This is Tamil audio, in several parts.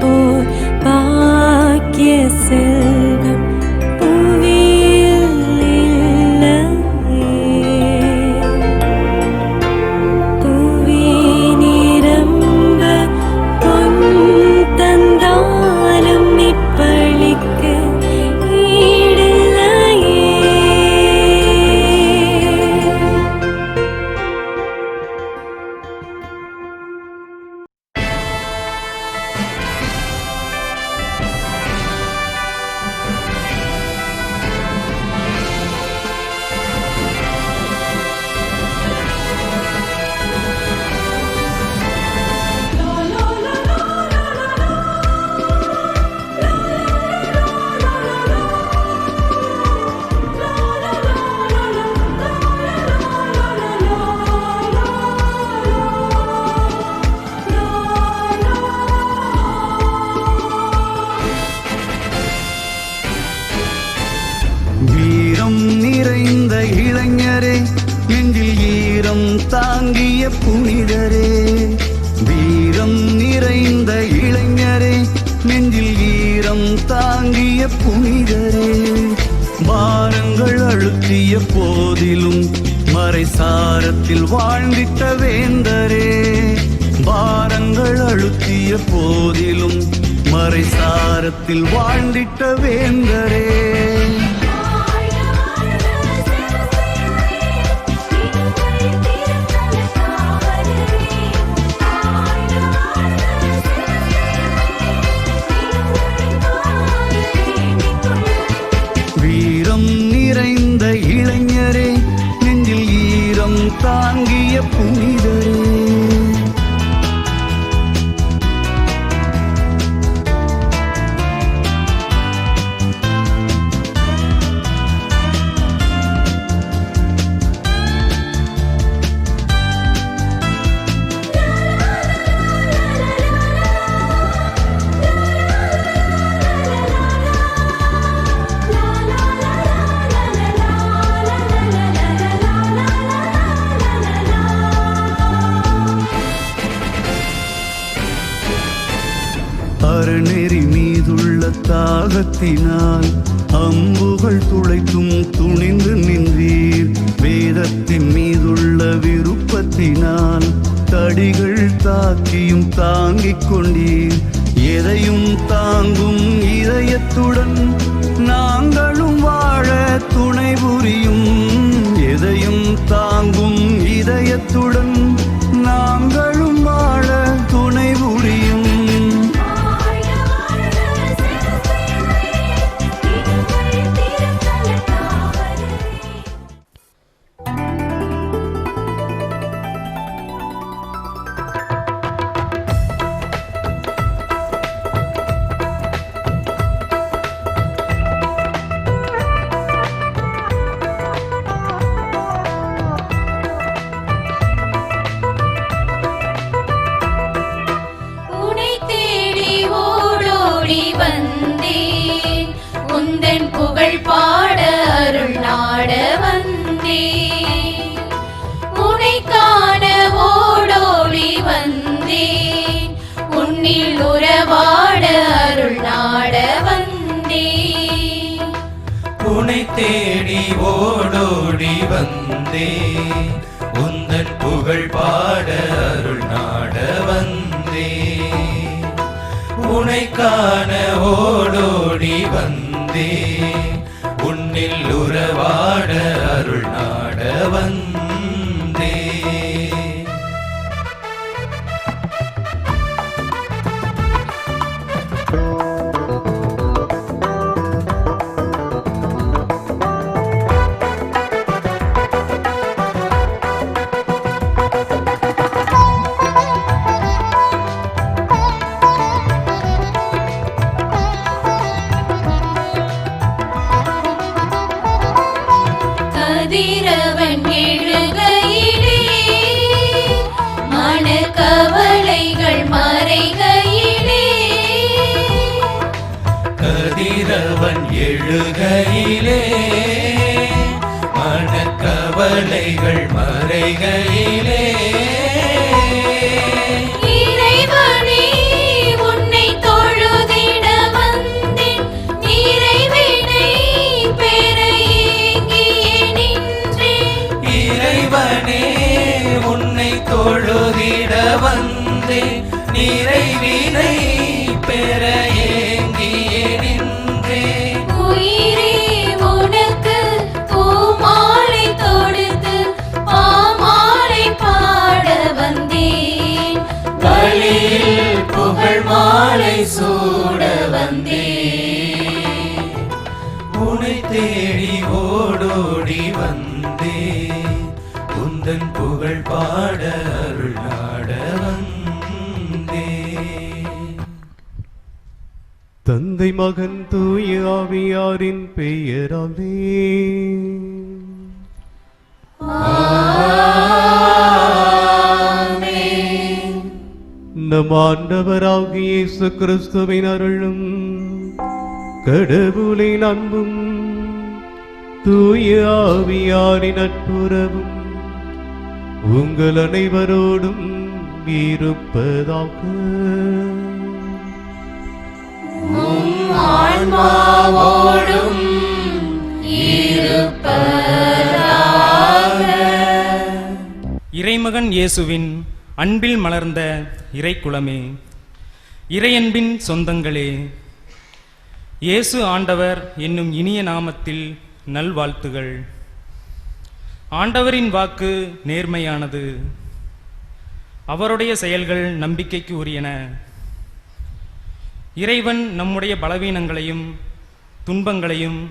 போர் பாக்கிய செல்வம் புவியில் இல்லையே. புவி நிரம்ப பொன் தந்தாலும் இப்பளிக்கு ஈடில்லையே. வீரம் நிறைந்த இளைஞரே, நெஞ்சில் ஈரம் தாங்கிய புனிதரே. வீரம் நிறைந்த இளைஞரே, நெஞ்சில் ஈரம் தாங்கிய புனிதரே. பாரங்கள் அழுத்திய போதிலும் மறைசாரத்தில் வாழ்ந்திட்ட வேந்தரே. பாரங்கள் அழுத்திய போதிலும் மறைசாரத்தில் வாழ்ந்திட்ட வேந்தரே. வீரம் நிறைந்த இளைஞரே, நெஞ்சில் ஈரம் தாங்கிய புனிதரே. அறநெறி மீதுள்ள தாகத்தினால் அம்புகள் துளைத்தும் துணிந்து நின்றீர். வேதத்தின் மீதுள்ள விருப்பத்தினால் தடிகள் தாக்கியும் தாங்கிக் கொண்டீர். எதையும் தாங்கும் இதயத்துடன் நாங்களும் வாழ துணை புரியும். எதையும் தாங்கும் இதயத்துடன் நாங்களும் வாழ துணை புரியும். உந்தன் புகழ் பாட அருள் நாட வந்தேன். உனை காண ஓடோடி வந்தேன். உன்னில் உறவாட அருள் நாட வந்தேன். உனை தேடி ஓடோடி வந்தேன். உந்தன் புகழ் பாட அருள் நாட வந்தேன். உனை காண ஓடோடி வந்தேன். உன்னில் உறவாட அருள் நாட வந்தேன். கதிரவன் எழுகையிலே மனக்கவலைகள் மறைகையிலே. கதிரவன் எழுகையிலே மனக்கவலைகள் மறைகையிலே. இறைவனே உன்னை முடிசூட வந்தே. உனை தேடி ஓடோடி வந்தே, உந்தன் புகழ் பாட அருள் நாட வந்தே. தந்தை மகன் தூய ஆவியாரின் பெயராலே நம் ஆண்டவராகிய இயேசு கிறிஸ்துவின் அருளும் கடவுளின் அன்பும் தூய ஆவியாரின் நட்புறவும் உங்கள் அனைவரோடும் இருப்பதாக. ஆன்மாவோடும் இருப்பதாக. இறைமகன் இயேசுவின் அன்பில் மலர்ந்த இறைக்குலமே, இறையன்பின் சொந்தங்களே, இயேசு ஆண்டவர் என்னும் இனிய நாமத்தில் நல்வாழ்த்துகள். ஆண்டவரின் வாக்கு நேர்மையானது, அவருடைய செயல்கள் நம்பிக்கைக்கு உரியன. இறைவன் நம்முடைய பலவீனங்களையும் துன்பங்களையும்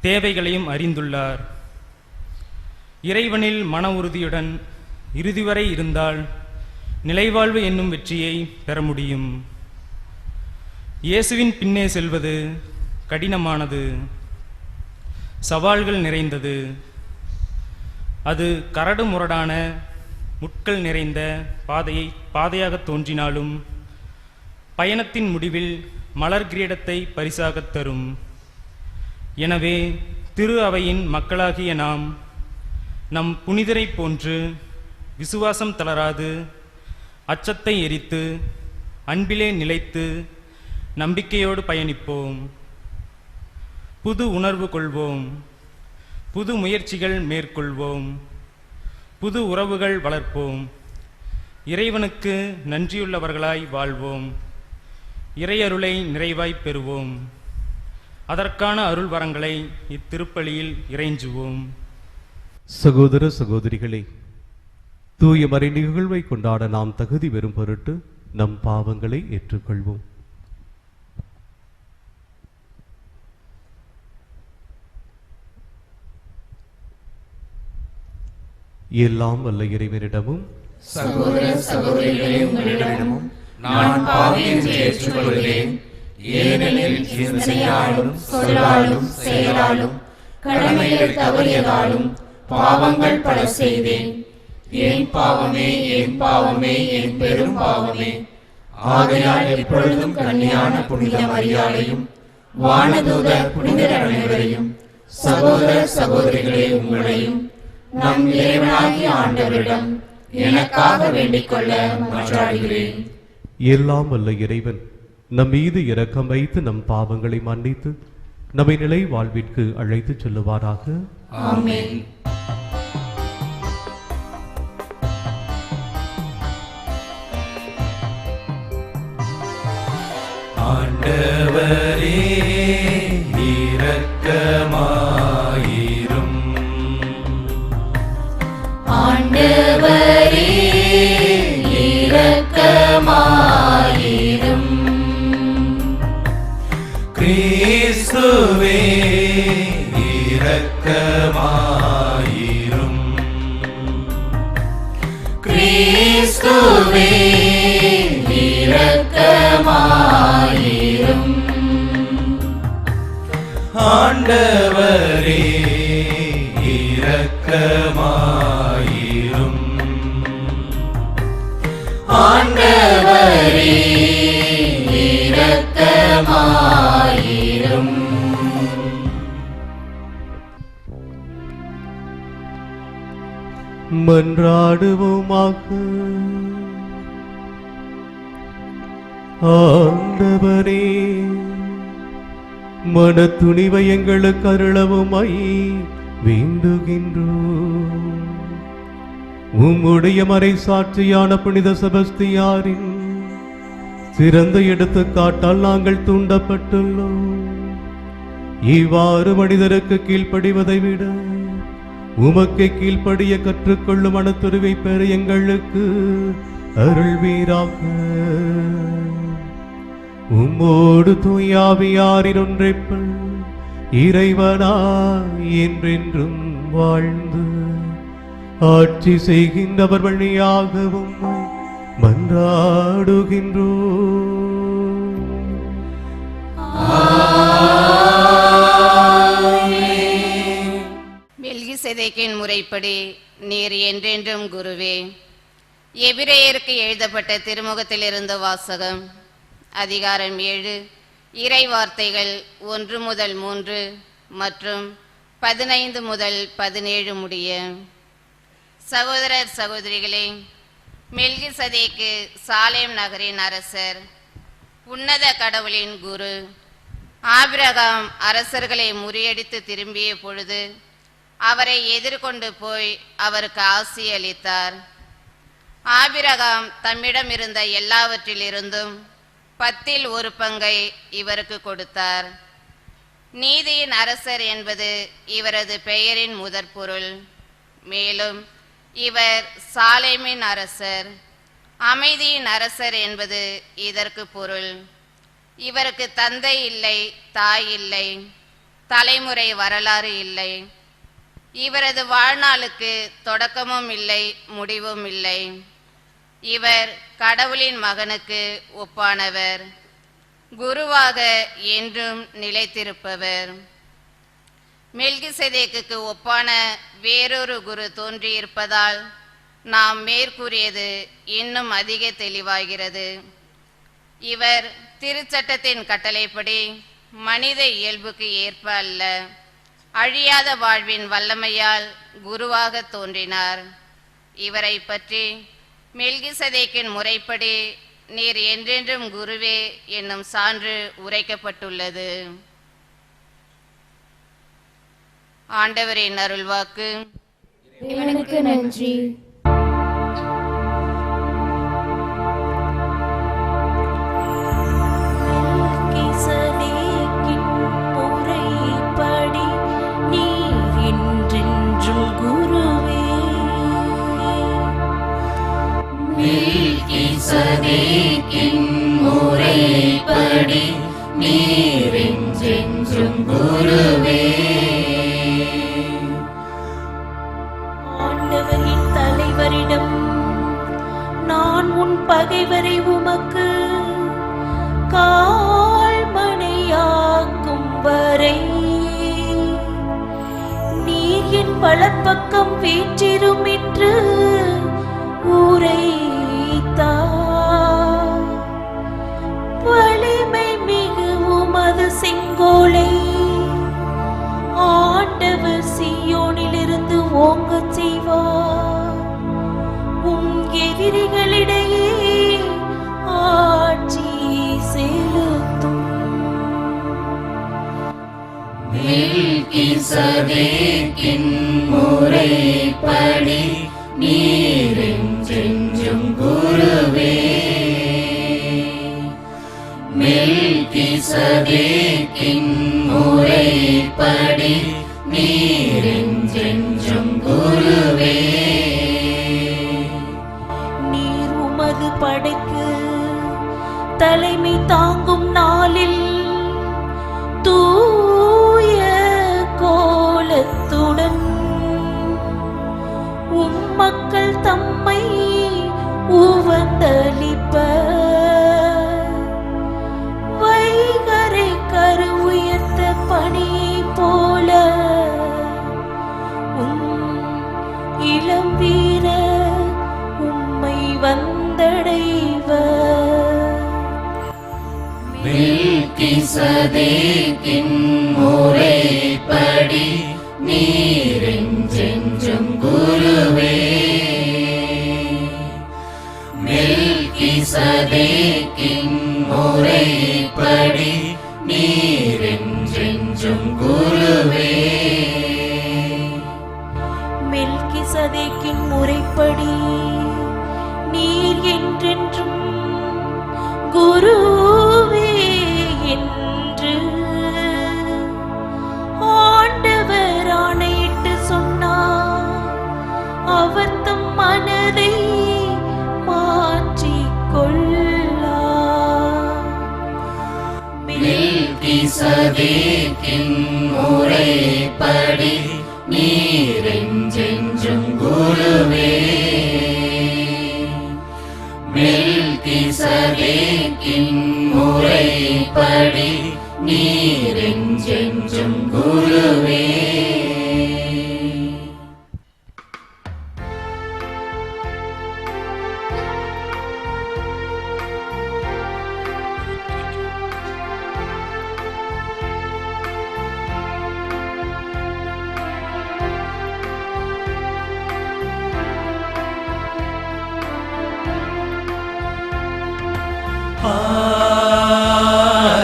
தேவைகளையும் அறிந்துள்ளார். இறைவனில் மன உறுதியுடன் இறுதி வரை இருந்தால் நிலைவாழ்வு என்னும் வெற்றியை பெற முடியும். இயேசுவின் பின்னே செல்வது கடினமானது, சவால்கள் நிறைந்தது. அது கரடு முரடான முட்கள் நிறைந்த பாதையாக தோன்றினாலும் பயணத்தின் முடிவில் மலர் கிரீடத்தை பரிசாகத் தரும். எனவே திரு அவையின் மக்களாகிய நாம் நம் புனிதரை போன்று விசுவாசம் தளராது, அச்சத்தை எரித்து, அன்பிலே நிலைத்து, நம்பிக்கையோடு பயணிப்போம். புது உணர்வு கொள்வோம், புது முயற்சிகள் மேற்கொள்வோம், புது உறவுகள் வளர்ப்போம். இறைவனுக்கு நன்றியுள்ளவர்களாய் வாழ்வோம். இறையருளை நிறைவாய் பெறுவோம். அதற்கான அருள் வரங்களை இத்திருப்பலியில் இறைஞ்சுவோம். சகோதர சகோதரிகளே, தூய மறை நிகழ்வை கொண்டாட நாம் தகுதி பெறும் பொருட்டு நம் பாவங்களை ஏற்றுக்கொள்வோம். எல்லாம் வல்ல இறைவனிடமும் சகோதர சகோதரிகளே, உங்களிடமும் நான் பாவி என்று ஏற்றுக்கொள்கிறேன். ஏனெனில் சிந்தனையாலும் சொல்லாலும் செயலாலும் கடமைகள் தவறியதாலும் பாவங்கள் பல செய்தேன். என் பாவமே, என் பாவமே, என் பெரும் பாவமே. ஆகையால் எப்பொழுதும் கன்னியான புனித மரியாதையும் வானதூதர் புனிதர் அனைவரையும் சகோதர சகோதரிகளே உங்களையும் நம் இறைவனாகிய ஆண்டவரிடம் எனக்காக வேண்டிக் கொள்ள மன்றாடுகிறேன். எல்லாம் வல்ல இறைவன் நம் மீது இரக்கம் வைத்து நம் பாவங்களை மன்னித்து நம்மை நிலை வாழ்விற்கு அழைத்துச் செல்லுவாராக. ஆமென். ஆண்டவரே இரக்கமாயிரும். ஆண்டவரே இரக்கமாயிரும். கிறிஸ்துவே இரக்கமாயிரும். கிறிஸ்துவே இரக்கமாயிரும். ஆண்டவரே இரக்கமாயிரும். ஆண்டவரே இரக்கமாயிரும். மன்றாடுவோமாக. ஆண்டவரே, மன துணிவை எங்களுக்கு அருளவுமாய் வேண்டுகின்றோம். உம்முடைய மறை சாட்சியான புனித செபஸ்தியாரின் சிறந்த எடுத்துக்காட்டால் நாங்கள் தூண்டப்பட்டுள்ளோம். இவ்வாறு மனிதருக்கு கீழ்ப்படிவதை விட உமக்கு கீழ்ப்படிய கற்றுக்கொள்ளும் மனத்துருவை பெற எங்களுக்கு அருள்வீராக. உம்மோடு தூயாவியாரின் ஒன்றைப்பள் இறைவனாய் என்றென்றும் வாழ்ந்து ஆட்சி செய்கின்றவர் வழியாக உம்மை மன்றாடுகின்றோ. மெல்கிசேதேக்கின் முறைப்படி நீர் என்றென்றும் குருவே. எபிரேயருக்கு எழுதப்பட்ட திருமுகத்திலிருந்து வாசகம். அதிகாரம் 7, இறை வார்த்தைகள் 1 முதல் 3 மற்றும் 15 முதல் 17 முடிய. சகோதரர் சகோதரிகளே, மெல்கிசேதேக்கு சாலேம் நகரின் அரசர், உன்னத கடவுளின் குரு. ஆபிரகாம் அரசர்களை முறியடித்து திரும்பிய பொழுது அவரை எதிர்கொண்டு போய் அவருக்கு ஆசி அளித்தார். ஆபிரகாம் தம்மிடம் இருந்த எல்லாவற்றிலிருந்தும் 10இல் 1 பங்கை இவருக்கு கொடுத்தார். நீதியின் அரசர் என்பது இவரது பெயரின் முதற்பொருள். மேலும் இவர் சாலேமின் அரசர், அமைதியின் அரசர் என்பது இதற்கு பொருள். இவருக்கு தந்தை இல்லை, தாய் இல்லை, தலைமுறை வரலாறு இல்லை. இவரது வாழ்நாளுக்கு தொடக்கமும் இல்லை, முடிவும் இல்லை. இவர் கடவுளின் மகனுக்கு ஒப்பானவர், குருவாக என்றும் நிலைத்திருப்பவர். மெல்கிசேதேக்குக்கு ஒப்பான வேறொரு குரு தோன்றியிருப்பதால் நாம் மேற்கூறியது இன்னும் அதிக தெளிவாகிறது. இவர் திருச்சட்டத்தின் கட்டளைப்படி மனித இயல்புக்கு ஏற்ப அல்ல, அழியாத வாழ்வின் வல்லமையால் குருவாக தோன்றினார். இவரை பற்றி மெல்கிசேதேக்கின் முறைப்படி நீர் என்றென்றும் குருவே என்னும் சான்று உரைக்கப்பட்டுள்ளது. ஆண்டவரின் அருள்வாக்கு. இவனுக்கு நன்றி. மெல்கிசேதேக்கின் முறைப்படி நீர் என்றென்றும் குருவே. மெல்கிசேதேக்கின் முறைப்படி நீர் என்றென்றும் குருவே. ஆண்டவரின் தலைவரிடம் நான் உன் பகைவரை உமக்கு கால்மணையாக்கும் வரை நீர் என் வலப்பக்கம் வீற்றிரும் என்று உரைத்தார். வலிமை மிகு உமது செங்கோலை ஆண்டவர் சீயோனிலிருந்து ஓங்கச் செய்வார். உம் எதிரிகளிடையே ஆட்சி செலுத்தும். மெல்கிசேதேக்கின் முறைப்படி நீர் என்றென்றும் குருவே. மெல்கிசேதேக்கின் முறைப்படி நீர் என்றென்றும் குருவே. நீர் உமது படைக்கு தலைமை தாங்கும் நாளில் தூய கோலத்துடன் உம் மக்கள் தம்மை உவந்தளிப்பர். வைகரை கரு உயர்த்த பணியைப் போல இளம் வீர உம்மை வந்தடைவர். மெல்கிசேதேக்கின் முறைப்படி நீர் என்றென்றும் குருவே. மெல்கிசேதேக்கின் முறைப்படி நீர் என்றென்றும் குருவே. மெல்கிசேதேக்கின் முறைப்படி நீர் என்றென்றும் குருவே என்று ஆண்டவர் ஆணையிட்டு சொன்னார். அவர் தம் மனதை மாற்றிக் கொள்ளார். மெல்கிசதேக்கின் முறைப்படி நீரெஞ்சென்றும் குருவே. மெல்கிசதேக்கின் முறைப்படி நீரெஞ்சென்றும் குருவே.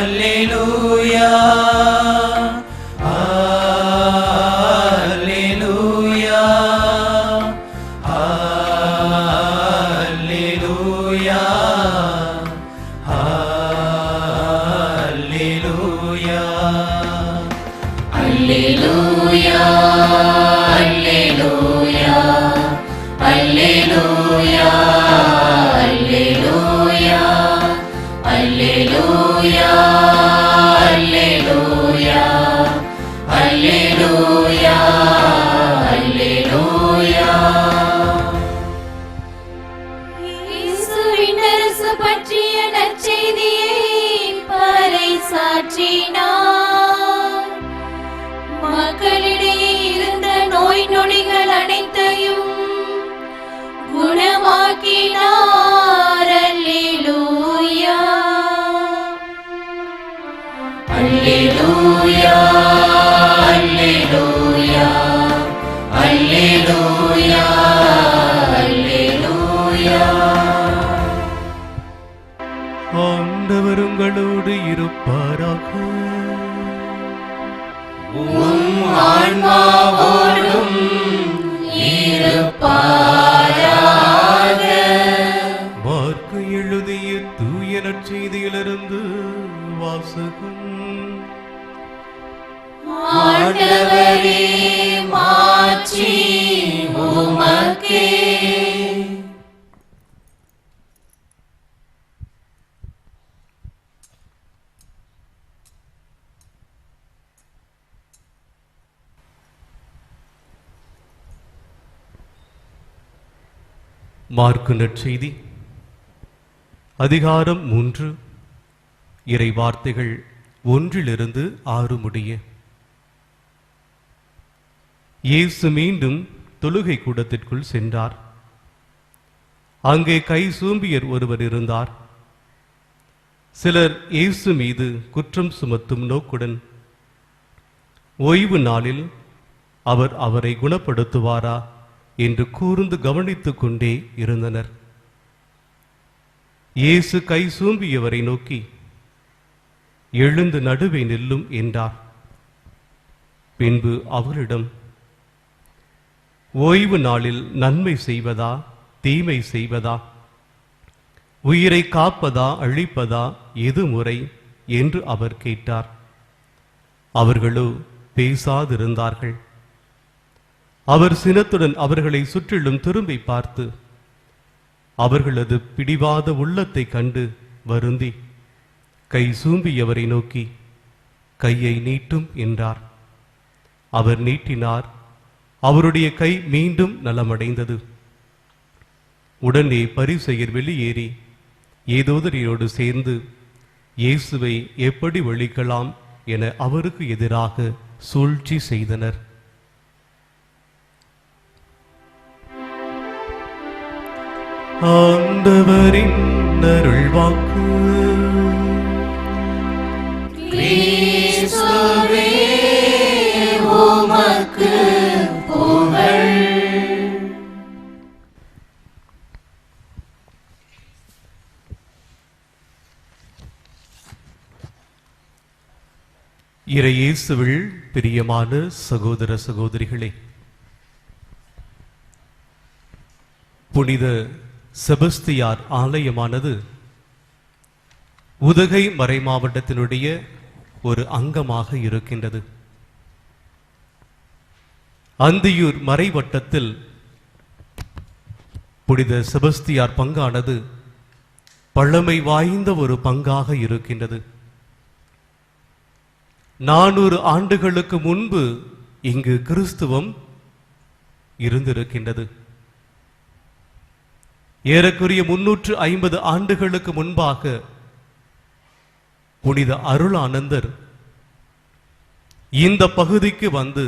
Alleluia, Alleluia, Alleluia, Alleluia. Alleluia, Alleluia, Alleluia, Alleluia, Alleluia, Alleluia, Alleluia, Alleluia. இயேசுவின் அரசு பற்றிய நற்செய்தியை பறைசாற்றினார். மக்களிடையே இருந்த நோய் நொடிகள் அனைத்தையும் குணமாக்கினார். அல்லேலூயா, அல்லேலூயா, அல்லேலூயா, அல்லேலூயா, அல்லேலூயா. ஆண்டவர் உங்களோடு இருப்பாராக. உம் ஆன்மாவோடும் இருப்பாராக. மார்க்கு எழுதிய தூய நற்செய்தியிலிருந்து வாசகம். ஆண்டவரே, மாட்சி உமக்கே. மார்க்கு நற்செய்தி அதிகாரம் 3 இறை வார்த்தைகள் 1 6 முடிய. இயேசு மீண்டும் தொழுகை கூடத்திற்குள் சென்றார். அங்கே கை சூம்பியர் ஒருவர் இருந்தார். சிலர் இயேசு மீது குற்றம் சுமத்தும் நோக்குடன் ஓய்வு நாளில் அவர் அவரை குணப்படுத்துவாரா என்று கூர்ந்து கவனித்துக் கொண்டே இருந்தனர். இயேசு கை சூம்பியவரை நோக்கி, எழுந்து நடுவே நில்லும் என்றார். பின்பு அவரிடம், ஓய்வு நாளில் நன்மை செய்வதா தீமை செய்வதா, உயிரை காப்பதா அழிப்பதா, எது முறை என்று அவர் கேட்டார். அவர்களோ பேசாதிருந்தார்கள். அவர் சினத்துடன் அவர்களை சுற்றிலும் திரும்பி பார்த்து அவர்களது பிடிவாத உள்ளத்தை கண்டு வருந்தி கை சூம்பியவரை நோக்கி, கையை நீட்டும் என்றார். அவர் நீட்டினார். அவருடைய கை மீண்டும் நலமடைந்தது. உடனே பரிசேயர் வெளியேறி ஏதோதரியோடு சேர்ந்து இயேசுவை எப்படி ஒழிக்கலாம் என அவருக்கு எதிராக சூழ்ச்சி செய்தனர். ஆண்டவரின் அருள்வாக்கு. கிறிஸ்துவே, உமக்கு புகழ். இறை இயேசுவில் பிரியமான சகோதர சகோதரிகளே, புனித செபஸ்தியார் ஆலயமானது உதகை மறைமாவட்டத்தினுடைய ஒரு அங்கமாக இருக்கின்றது. அந்தியூர் மறைவட்டத்தில் புனித செபஸ்தியார் பங்கானது பழமை வாய்ந்த ஒரு பங்காக இருக்கின்றது. 400 ஆண்டுகளுக்கு முன்பு இங்கு கிறிஸ்துவம் இருந்திருக்கின்றது. ஏறக்குறைய 350 ஆண்டுகளுக்கு முன்பாக புனித அருளானந்தர் இந்த பகுதிக்கு வந்து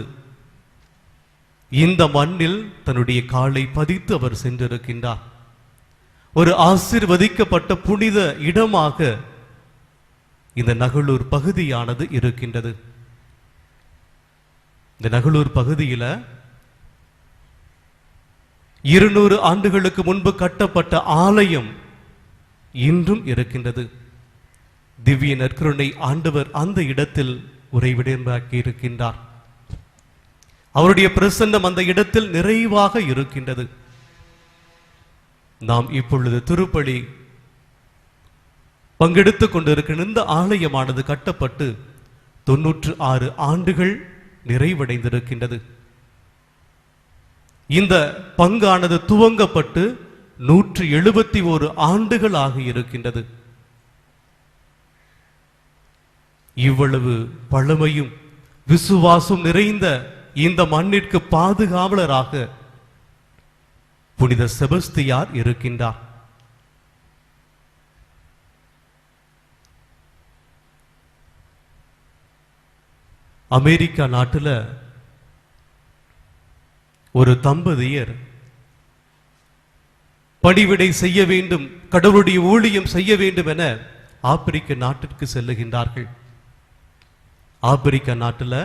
இந்த மண்ணில் தன்னுடைய காலை பதித்து அவர் சென்றிருக்கின்றார். ஒரு ஆசீர்வதிக்கப்பட்ட புனித இடமாக இந்த நகலூர் பகுதியானது இருக்கின்றது. இந்த நகலூர் பகுதியில் 200 ஆண்டுகளுக்கு முன்பு கட்டப்பட்ட ஆலயம் இன்றும் இருக்கின்றது. திவ்ய நற்கருணை ஆண்டவர் அந்த இடத்தில் உறைவிடமாக்கி இருக்கின்றார். அவருடைய பிரசன்னம் அந்த இடத்தில் நிறைவாக இருக்கின்றது. நாம் இப்பொழுது திருப்பலி பங்கெடுத்துக் கொண்டிருக்கின்ற இந்த ஆலயமானது கட்டப்பட்டு 96 ஆண்டுகள் நிறைவடைந்திருக்கின்றது. இந்த பங்கானது துவங்கப்பட்டு 171 ஆண்டுகள் ஆகியிருக்கின்றது. இவ்வளவு பழமையும் விசுவாசம் நிறைந்த இந்த மண்ணிற்கு பாதுகாவலராக புனித செபஸ்தியார் இருக்கின்றார். அமெரிக்கா நாட்டில் ஒரு தம்பதியர் பணிவிடை செய்ய வேண்டும், கடவுளுடைய ஊழியம் செய்ய வேண்டும் என ஆப்பிரிக்க நாட்டிற்கு செல்லுகின்றார்கள். ஆப்பிரிக்க நாட்டில்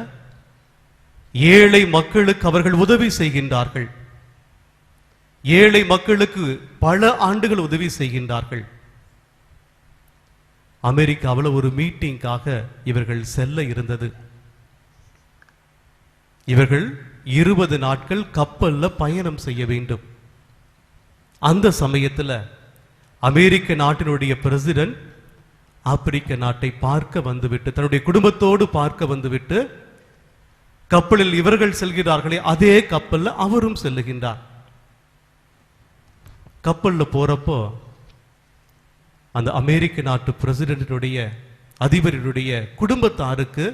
ஏழை மக்களுக்கு அவர்கள் உதவி செய்கின்றார்கள். ஏழை மக்களுக்கு பல ஆண்டுகள் உதவி செய்கின்றார்கள். அமெரிக்காவில் ஒரு மீட்டிங்காக இவர்கள் செல்ல இருந்தது. இவர்கள் 20 நாட்கள் கப்பல்ல பயணம் செய்ய வேண்டும். அந்த சமயத்தில் அமெரிக்க நாட்டினுடைய பிரசிடென்ட் ஆப்பிரிக்க நாட்டை பார்க்க வந்துவிட்டு, தன்னுடைய குடும்பத்தோடு பார்க்க வந்துவிட்டு, கப்பலில் இவர்கள் செல்கிறார்களே அதே கப்பல்ல அவரும் செல்லுகின்றார். கப்பல்ல போறப்போ அந்த அமெரிக்க நாட்டு பிரசிடென்டினுடைய அதிபரினுடைய குடும்பத்தாருக்கு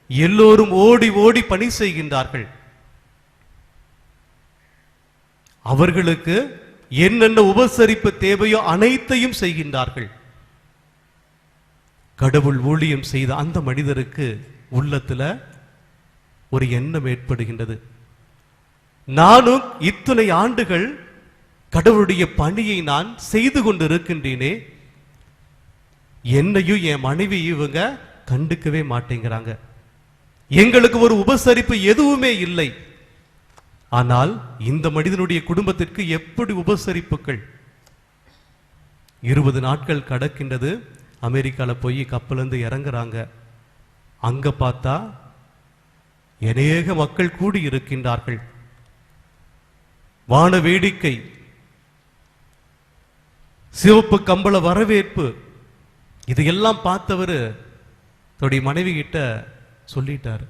எல்லோரும் ஓடி ஓடி பணி செய்கின்றார்கள். அவர்களுக்கு என்னென்ன உபசரிப்பு தேவையோ அனைத்தையும் செய்கின்றார்கள். கடவுள் ஊழியம் செய்த அந்த மனிதருக்கு உள்ளத்துல ஒரு எண்ணம் ஏற்படுகின்றது. நானும் இத்தனை ஆண்டுகள் கடவுளுடைய பணியை நான் செய்து கொண்டிருக்கின்றேனே, என்னையும் என் மனைவி இவங்க கண்டுக்கவே மாட்டேங்கிறாங்க, எங்களுக்கு ஒரு உபசரிப்பு எதுவுமே இல்லை. ஆனால் இந்த மனிதனுடைய குடும்பத்திற்கு எப்படி உபசரிப்புகள்? 20 நாட்கள் கடக்கின்றது. அமெரிக்கால போய் கப்பலிருந்து இறங்குறாங்க. அங்க பார்த்தா அநேக மக்கள் கூடி இருக்கின்றார்கள். வான வேடிக்கை, சிவப்பு கம்பள வரவேற்பு, இதையெல்லாம் பார்த்தவர் தன்னுடைய மனைவி கிட்ட சொல்லிட்டாரு.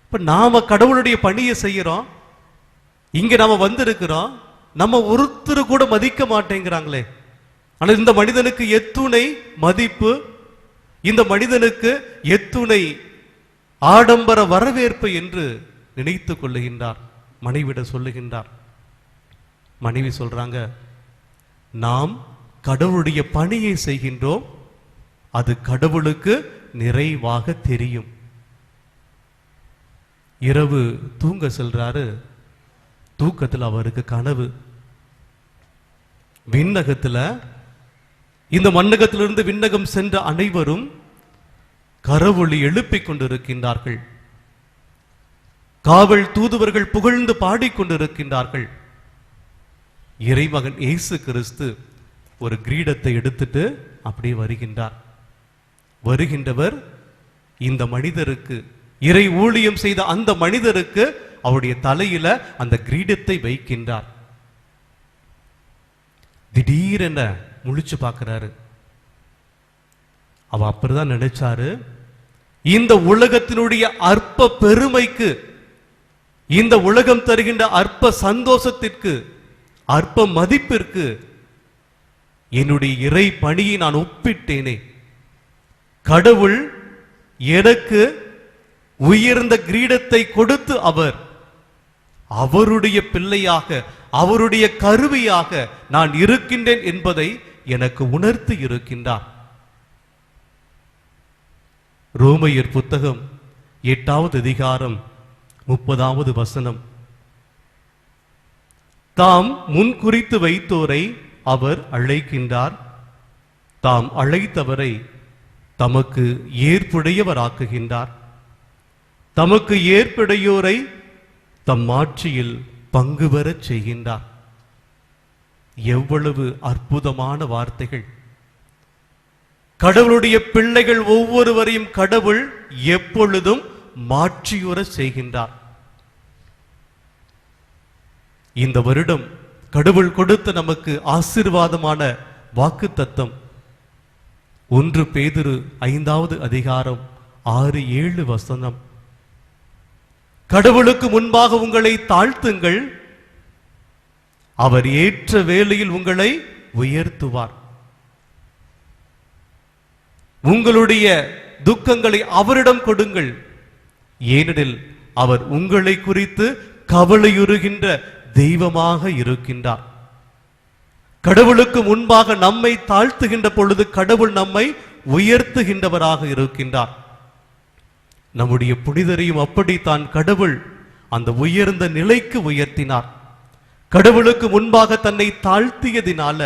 இப்ப நாம கடவுளுடைய பணியை செய்யறோம், இங்க நாம வந்திருக்கிறோம், நம்ம ஒருத்தர் கூட மதிக்க மாட்டேங்கிறாங்களே. ஆனால் இந்த மனிதனுக்கு எத்துணை மதிப்பு, இந்த மனிதனுக்கு எத்துணை ஆடம்பர வரவேற்பு என்று நினைத்துக் கொள்ளுகின்றார். மனைவிட சொல்லுகின்றார். மனைவி சொல்றாங்க, நாம் கடவுளுடைய பணியை செய்கின்றோம், அது கடவுளுக்கு நிறைவாக தெரியும். இரவு தூங்க செல்றாரு. தூக்கத்தில் அவருக்கு கனவு. விண்ணகத்துல இந்த மண்ணகத்திலிருந்து விண்ணகம் சென்ற அனைவரும் கரவொலி எழுப்பிக் கொண்டிருக்கின்றார்கள். காவல் தூதுவர்கள் புகழ்ந்து பாடிக்கொண்டிருக்கின்றார்கள். இறைமகன் இயேசு கிறிஸ்து ஒரு கிரீடத்தை எடுத்துட்டு அப்படியே வருகின்றார். வருகின்றவர் இந்த மனிதருக்கு, இறை ஊழியம் செய்த அந்த மனிதருக்கு அவருடைய தலையில அந்த கிரீடத்தை வைக்கின்றார். திடீரென முழிச்சு பார்க்கிறாரு. அவ அப்படிதான் நினைச்சாரு, இந்த உலகத்தினுடைய அற்ப பெருமைக்கு, இந்த உலகம் தருகின்ற அற்ப சந்தோஷத்திற்கு, அற்ப மதிப்பிற்கு என்னுடைய இறை பணியை நான் ஒப்பிட்டேனே. கடவுள் எனக்கு உயர்ந்த கிரீடத்தை கொடுத்து அவர் அவருடைய பிள்ளையாக, அவருடைய கருவியாக நான் இருக்கின்றேன் என்பதை எனக்கு உணர்த்தி இருக்கின்றார். ரோமையர் புத்தகம் 8வது அதிகாரம் 30வது வசனம். தாம் முன்குறித்து வைத்தோரை அவர் அழைக்கின்றார், தாம் அழைத்தவரை தமக்கு ஏற்புடையவராக்குகின்றார், தமக்கு ஏற்புடையோரை தம் ஆட்சியில் பங்கு பெறச் செய்கின்றார். எவ்வளவு அற்புதமான வார்த்தைகள்! கடவுளுடைய பிள்ளைகள் ஒவ்வொருவரையும் கடவுள் எப்பொழுதும் மாற்றியுற செய்கின்றார். இந்த வருடம் கடவுள் கொடுத்த நமக்கு ஆசீர்வாதமான வாக்குத்தத்தம் 1 பேதுரு 5வது அதிகாரம் 6-7 வசனம். கடவுளுக்கு முன்பாக உங்களை தாழ்த்துங்கள், அவர் ஏற்ற வேளையில் உங்களை உயர்த்துவார். உங்களுடைய துக்கங்களை அவரிடம் கொடுங்கள், ஏனெனில் அவர் உங்களை குறித்து கவலையுறுகின்ற தெய்வமாக இருக்கின்றார். கடவுளுக்கு முன்பாக நம்மை தாழ்த்துகின்ற பொழுது கடவுள் நம்மை உயர்த்துகின்றவராக இருக்கின்றார். நம்முடைய புனிதரையும் அப்படித்தான் கடவுள் அந்த உயர்ந்த நிலைக்கு உயர்த்தினார். கடவுளுக்கு முன்பாக தன்னை தாழ்த்தியதினால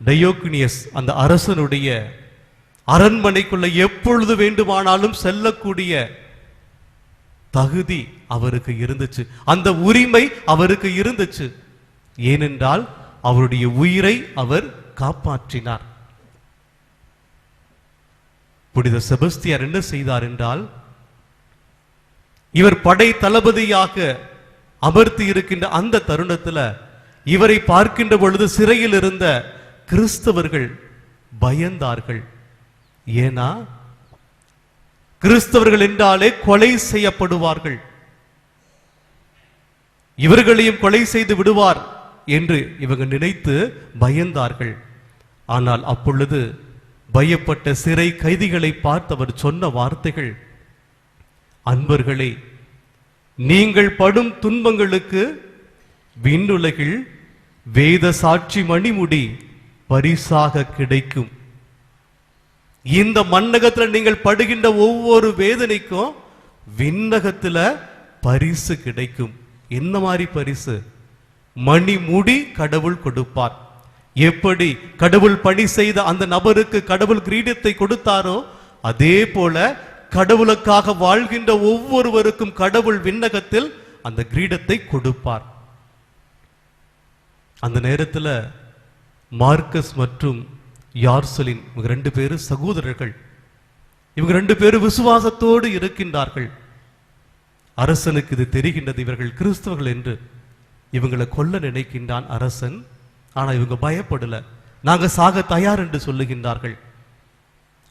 டயோக்னியஸ் அந்த அரசனுடைய அரண்மனைக்குள்ள எப்பொழுது வேண்டுமானாலும் செல்லக்கூடிய தகுதி அவருக்கு இருந்துச்சு, அந்த உரிமை அவருக்கு இருந்துச்சு. ஏனென்றால் அவருடைய உயிரை அவர் காப்பாற்றினார். புனித செபஸ்தியார் என்ன செய்தார் என்றால், இவர் படை தளபதியாக அமர்த்தி இருக்கின்ற அந்த தருணத்தில் இவரை பார்க்கின்ற பொழுது சிறையில் இருந்த கிறிஸ்தவர்கள் பயந்தார்கள். ஏனா கிறிஸ்தவர்கள் என்றாலே கொலை செய்யப்படுவார்கள், இவர்களையும் கொலை செய்து விடுவார் என்று இவங்க நினைத்து பயந்தார்கள். ஆனால் அப்பொழுது பயப்பட்ட சிறை கைதிகளை பார்த்து அவர் சொன்ன வார்த்தைகள், அன்பர்களே, நீங்கள் படும் துன்பங்களுக்கு விண்ணுலகில் வேத சாட்சி மணிமுடி பரிசாக கிடைக்கும். இந்த மண்ணகத்தில் நீங்கள் படுகின்ற ஒவ்வொரு வேதனைக்கும் விண்ணகத்துல பரிசு கிடைக்கும். என்ன மாதிரி பரிசு? மணிமுடி கடவுள் கொடுப்பார். எப்படி கடவுள் பணி செய்த அந்த நபருக்கு கடவுள் கிரீடத்தை கொடுத்தாரோ அதே போல கடவுளுக்காக வாழ்கின்ற ஒவ்வொருவருக்கும் கடவுள் விண்ணகத்தில் அந்த கிரீடத்தை கொடுப்பார். அந்த நேரத்தில் மார்க்கஸ் மற்றும் யார்சலின் இவங்க 2 பேரும் சகோதரர்கள். இவங்க 2 பேரும் விசுவாசத்தோடு இருக்கின்றார்கள். அரசனுக்கு இது தெரிகின்றது, இவர்கள் கிறிஸ்தவர்கள் என்று. இவங்களை கொல்ல நினைக்கின்றான் அரசன். ஆனா இவங்க பயப்படல, நாங்க சாக தயார் என்று சொல்லுகின்றார்கள்.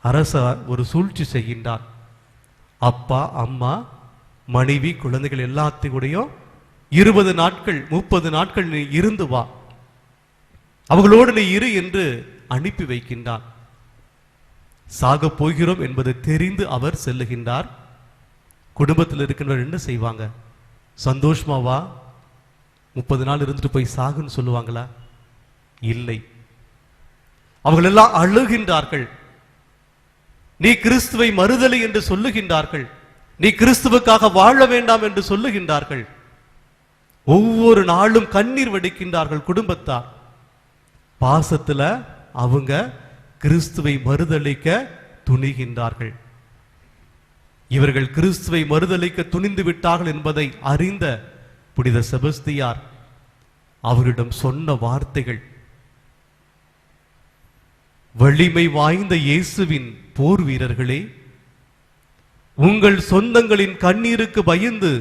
அரசர் ஒரு சூழ்ச்சி செய்கின்றார். அப்பா, அம்மா, மனைவி, குழந்தைகள் எல்லாத்தையும் 20 நாட்கள் 30 நாட்கள் நீ இருந்து வா, அவர்களோடு நீ இரு என்று அனுப்பி வைக்கின்றான். சாக போகிறோம் என்பது தெரிந்து அவர் செல்லுகின்றார். குடும்பத்தில் இருக்கின்றவர் என்ன செய்வாங்க? சந்தோஷமா வா, 30 நாள் இருந்துட்டு போய் சாகுன்னு சொல்லுவாங்களா? இல்லை. அவர்கள் எல்லாம் அழுகின்றார்கள். நீ கிறிஸ்துவை மறுதலை என்று சொல்லுகின்றார்கள், நீ கிறிஸ்துவுக்காக வாழ வேண்டாம் என்று சொல்லுகின்றார்கள். ஒவ்வொரு நாளும் கண்ணீர் வடிக்கின்றார்கள் குடும்பத்தார். பாசத்துல அவங்க கிறிஸ்துவை மறுதலிக்க துணிகின்றார்கள். இவர்கள் கிறிஸ்துவை மறுதலிக்க துணிந்து விட்டார்கள் என்பதை அறிந்த புனித செபஸ்தியார் அவரிடம் சொன்ன வார்த்தைகள், வலிமை வாய்ந்த இயேசுவின் போர் வீரர்களே, உங்கள் சொந்தங்களின் கண்ணீருக்கு பயந்து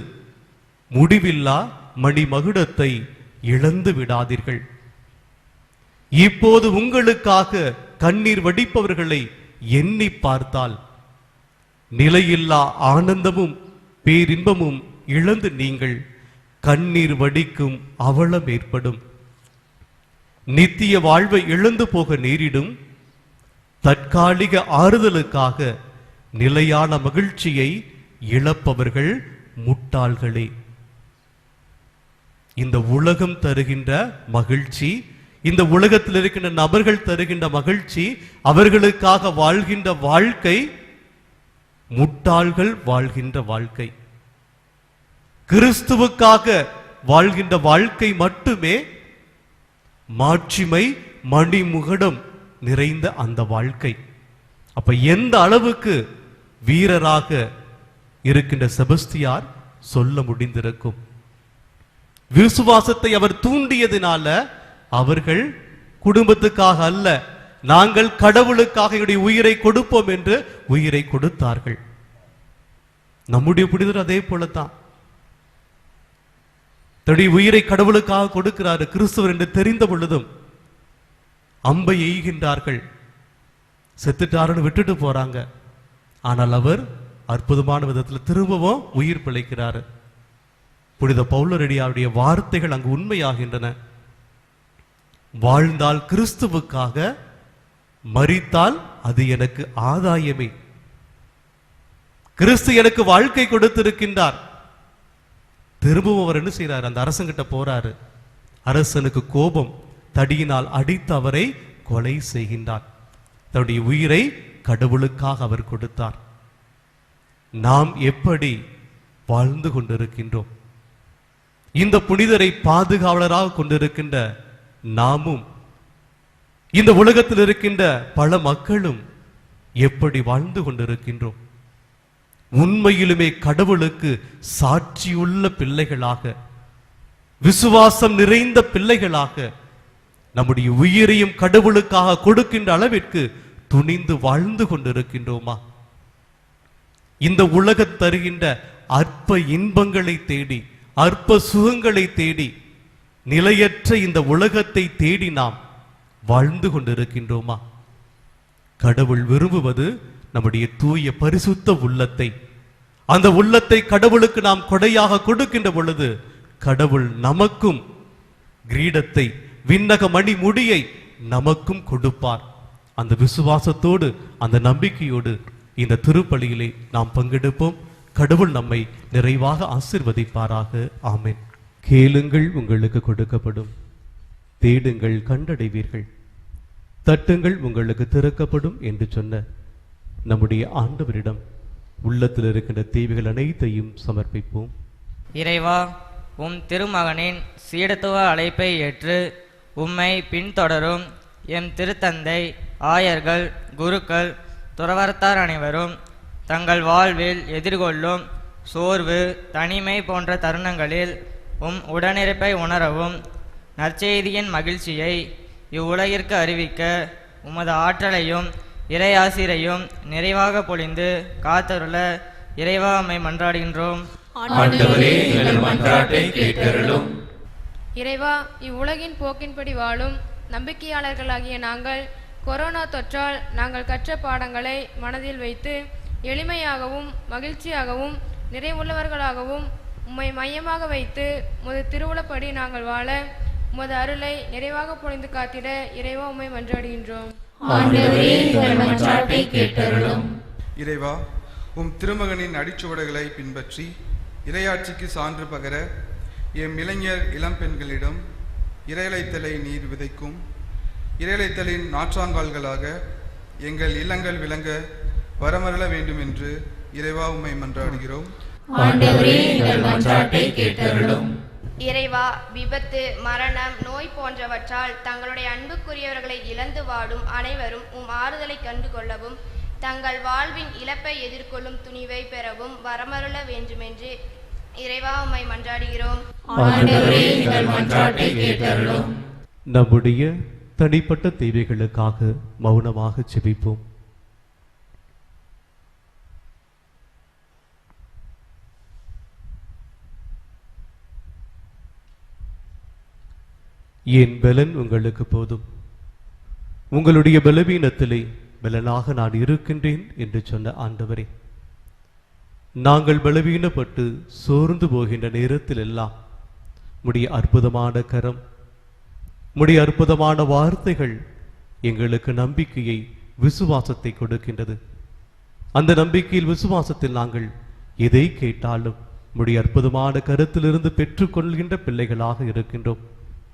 முடிவில்லா மணிமகுடத்தை இழந்து விடாதீர்கள். இப்போது உங்களுக்காக கண்ணீர் வடிப்பவர்களை எண்ணி பார்த்தால் நிலையில்லா ஆனந்தமும் பேரின்பமும் இழந்து நீங்கள் கண்ணீர் வடிக்கும் அவலம் ஏற்படும். நித்திய வாழ்வை இழந்து போக நேரிடும். தற்காலிக ஆறுதலுக்காக நிலையான மகிழ்ச்சியை இழப்பவர்கள் முட்டாள்களே. இந்த உலகம் தருகின்ற மகிழ்ச்சி, இந்த உலகத்தில் இருக்கின்ற நபர்கள் தருகின்ற மகிழ்ச்சி, அவர்களுக்காக வாழ்கின்ற வாழ்க்கை முட்டாள்கள் வாழ்கின்ற வாழ்க்கை. கிறிஸ்துவுக்காக வாழ்கின்ற வாழ்க்கை மட்டுமே மாட்சிமை மணிமுகடம் நிறைந்த அந்த வாழ்க்கை. அப்ப எந்த அளவுக்கு வீரராக இருக்கின்ற செபஸ்தியார் சொல்ல முடிந்திருக்கும். விசுவாசத்தை அவர் தூண்டியதினால அவர்கள் குடும்பத்துக்காக அல்ல, நாங்கள் கடவுளுக்காக என்னுடைய உயிரை கொடுப்போம் என்று உயிரை கொடுத்தார்கள். நம்முடைய புனிதர் அதே போலத்தான் தன்னுடைய உயிரை கடவுளுக்காக கொடுக்கிறாரு. கிறிஸ்துவர் என்று தெரிந்த பொழுதும் அம்பை எய்கின்றார்கள், செத்துட்டாருன்னு விட்டுட்டு போறாங்க. ஆனால் அவர் அற்புதமான விதத்தில் திரும்பவும் உயிர் பிழைக்கிறாரு. புனித பவுலடியாருடைய வார்த்தைகள் அங்கு உண்மையாகின்றன. வாழ்ந்தால் கிறிஸ்துவுக்காக, மரித்தால் அது எனக்கு ஆதாயமே. கிறிஸ்து எனக்கு வாழ்க்கை கொடுத்திருக்கின்றார். திரும்பவும் அவர் என்ன செய்யறாரு? அந்த அரசங்கிட்ட போறாரு. அரசனுக்கு கோபம், தடியினால் அடித்து அவரை கொலை செய்கின்றார். தன்னுடைய உயிரை கடவுளுக்காக அவர் கொடுத்தார். நாம் எப்படி வாழ்ந்து கொண்டிருக்கின்றோம்? இந்த புனிதரை பாதுகாவலராக கொண்டிருக்கின்ற நாமும், இந்த உலகத்தில் இருக்கின்ற பல மக்களும் எப்படி வாழ்ந்து கொண்டிருக்கின்றோம்? உண்மையிலுமே கடவுளுக்கு சாட்சியுள்ள பிள்ளைகளாக, விசுவாசம் நிறைந்த பிள்ளைகளாக, நம்முடைய உயிரையும் கடவுளுக்காக கொடுக்கின்ற அளவிற்கு துணிந்து வாழ்ந்து கொண்டிருக்கின்றோமா? இந்த உலகம் தருகின்ற அற்ப இன்பங்களை தேடி, அற்ப சுகங்களை தேடி, நிலையற்ற இந்த உலகத்தை தேடி நாம் வாழ்ந்து கொண்டிருக்கின்றோமா? கடவுள் விரும்புவது நம்முடைய தூய பரிசுத்த உள்ளத்தை. அந்த உள்ளத்தை கடவுளுக்கு நாம் கொடையாக கொடுக்கின்ற பொழுது கடவுள் நமக்கும் கிரீடத்தை, விண்ணக மணி முடியை நமக்கும் கொடுப்பார். அந்த விசுவாசத்தோடு, அந்த நம்பிக்கையோடு இந்த திருப்பலியிலே நாம் பங்கெடுப்போம். கடவுள் நம்மை நிறைவாக ஆசீர்வதிப்பாராக. ஆமென். கேளுங்கள், உங்களுக்கு கொடுக்கப்படும். தேடுங்கள், கண்டடைவீர்கள். தட்டுங்கள், உங்களுக்கு திறக்கப்படும் என்று சொன்ன நம்முடைய ஆண்டவரிடம் உள்ளத்தில் இருக்கின்ற தேவைகள் அனைத்தையும் சமர்ப்பிப்போம். இறைவா, உம் திருமகனின் சீடத்துவ அழைப்பை ஏற்று உம்மை பின்தொடரும் எம் திருத்தந்தை, ஆயர்கள், குருக்கள், துறவரத்தார் அனைவரும் தங்கள் வாழ்வில் எதிர்கொள்ளும் சோர்வு, தனிமை போன்ற தருணங்களில் உம் உடனிருப்பை உணரவும், நற்செய்தியின் மகிழ்ச்சியை இவ்வுலகிற்கு அறிவிக்க உமது ஆற்றலையும் இறையாசிரையும் நிறைவாக பொழிந்து காத்தருள இறைவா உம்மை மன்றாடுகின்றோம். ஆண்டவரே, எங்கள் மன்றாட்டை கேட்டருளும். இறைவா, இவ்வுலகின் போக்கின்படி வாழும் நம்பிக்கையாளர்களாகிய நாங்கள் கொரோனா தொற்றால் நாங்கள் கற்ற பாடங்களை மனதில் வைத்து எளிமையாகவும் மகிழ்ச்சியாகவும் நிறைவுள்ளவர்களாகவும் உம்மை மையமாக வைத்து உமது திருவுளப்படி நாங்கள் வாழ உமது அருளை நிறைவாக பொழிந்து காத்திட இறைவா உம்மை மன்றாடுகின்றோம். ஆண்டவரே, எங்கள் மன்றாட்டை கேட்டருளும். இறைவா, உம் திருமகனின் அடிச்சுவடுகளை பின்பற்றி இறையாட்சிக்கு சான்று பகர எம் இளைஞர் இளம்பெண்களிடம் இறையலைத்தலை நீர் விதைக்கும். இறையலைத்தலின் நாற்றாங்கால்களாக எங்கள் இல்லங்கள் விளங்க வரமருள வேண்டும் என்று இறைவா உம்மை மன்றாடுகிறோம். ஆண்டவரே, எங்கள் மன்றாட்டை கேட்டருளும். இறைவா, விபத்து, மரணம், நோய் போன்றவற்றால் தங்களுடைய அன்புக்குரியவர்களை இழந்து வாடும் அனைவரும் உம் ஆறுதலை கண்டு கொள்ளவும், தங்கள் வாழ்வின் இழப்பை எதிர்கொள்ளும் துணிவை பெறவும் வரமருள வேண்டுமென்று இறைவா உம்மை மன்றாடுகிறோம். ஆண்டவரே, எங்கள் மன்றாட்டை கேட்டருளும். நம்முடைய தனிப்பட்ட தேவைகளுக்காக மௌனமாக ஜெபிப்போம். என் பலன் உங்களுக்கு போதும், உங்களுடைய பலவீனத்திலே பலனாக நான் இருக்கின்றேன் என்று சொன்ன ஆண்டவரே, நாங்கள் பலவீனப்பட்டு சோர்ந்து போகின்ற நேரத்தில் எல்லாம் உம்முடைய அற்புதமான கரம், உம்முடைய அற்புதமான வார்த்தைகள் எங்களுக்கு நம்பிக்கையை, விசுவாசத்தை கொடுக்கின்றது. அந்த நம்பிக்கையில் விசுவாசத்தில் நாங்கள் எதை கேட்டாலும் உம்முடைய அற்புதமான கருத்திலிருந்து பெற்றுக்கொள்கின்ற பிள்ளைகளாக இருக்கின்றோம்.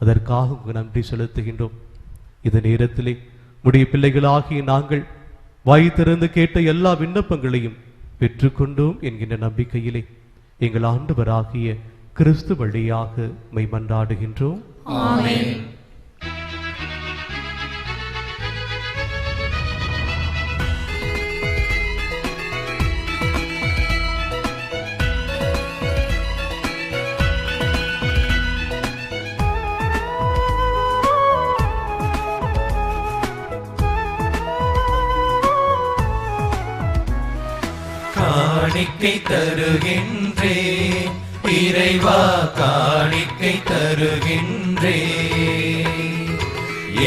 அதற்காக உங்கள் நன்றி செலுத்துகின்றோம். இந்த நேரத்திலே உம்முடைய பிள்ளைகளாகிய நாங்கள் வாய் திறந்து கேட்ட எல்லா விண்ணப்பங்களையும் பெற்றுக்கொண்டோம் என்கின்ற நம்பிக்கையிலே எங்கள் ஆண்டவராகிய கிறிஸ்து வழியாக மெய் மன்றாடுகின்றோம். ஆமென். காணிக்கை தருகின்றே இறைவா, காணிக்கை தருகின்றே,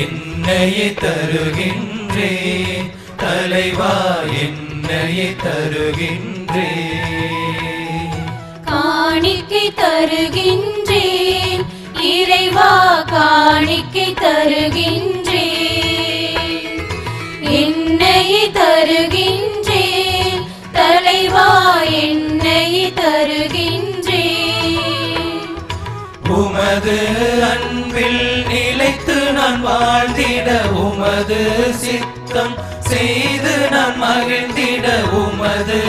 என்னையே தருகின்றே தலைவா, என்னையே தருகின்றே. காணிக்கை தருகின்றேன் இறைவா, காணிக்கை தருகின்றேன், என்னையே தருகின்றேன் தலைவா, என்னையே தருகின்றேன். உமது அன்பில் நிலைத்து நான் வாழ்ந்திட, உமது சித்தம் செய்து நான் மகிழ்ந்திட, உமது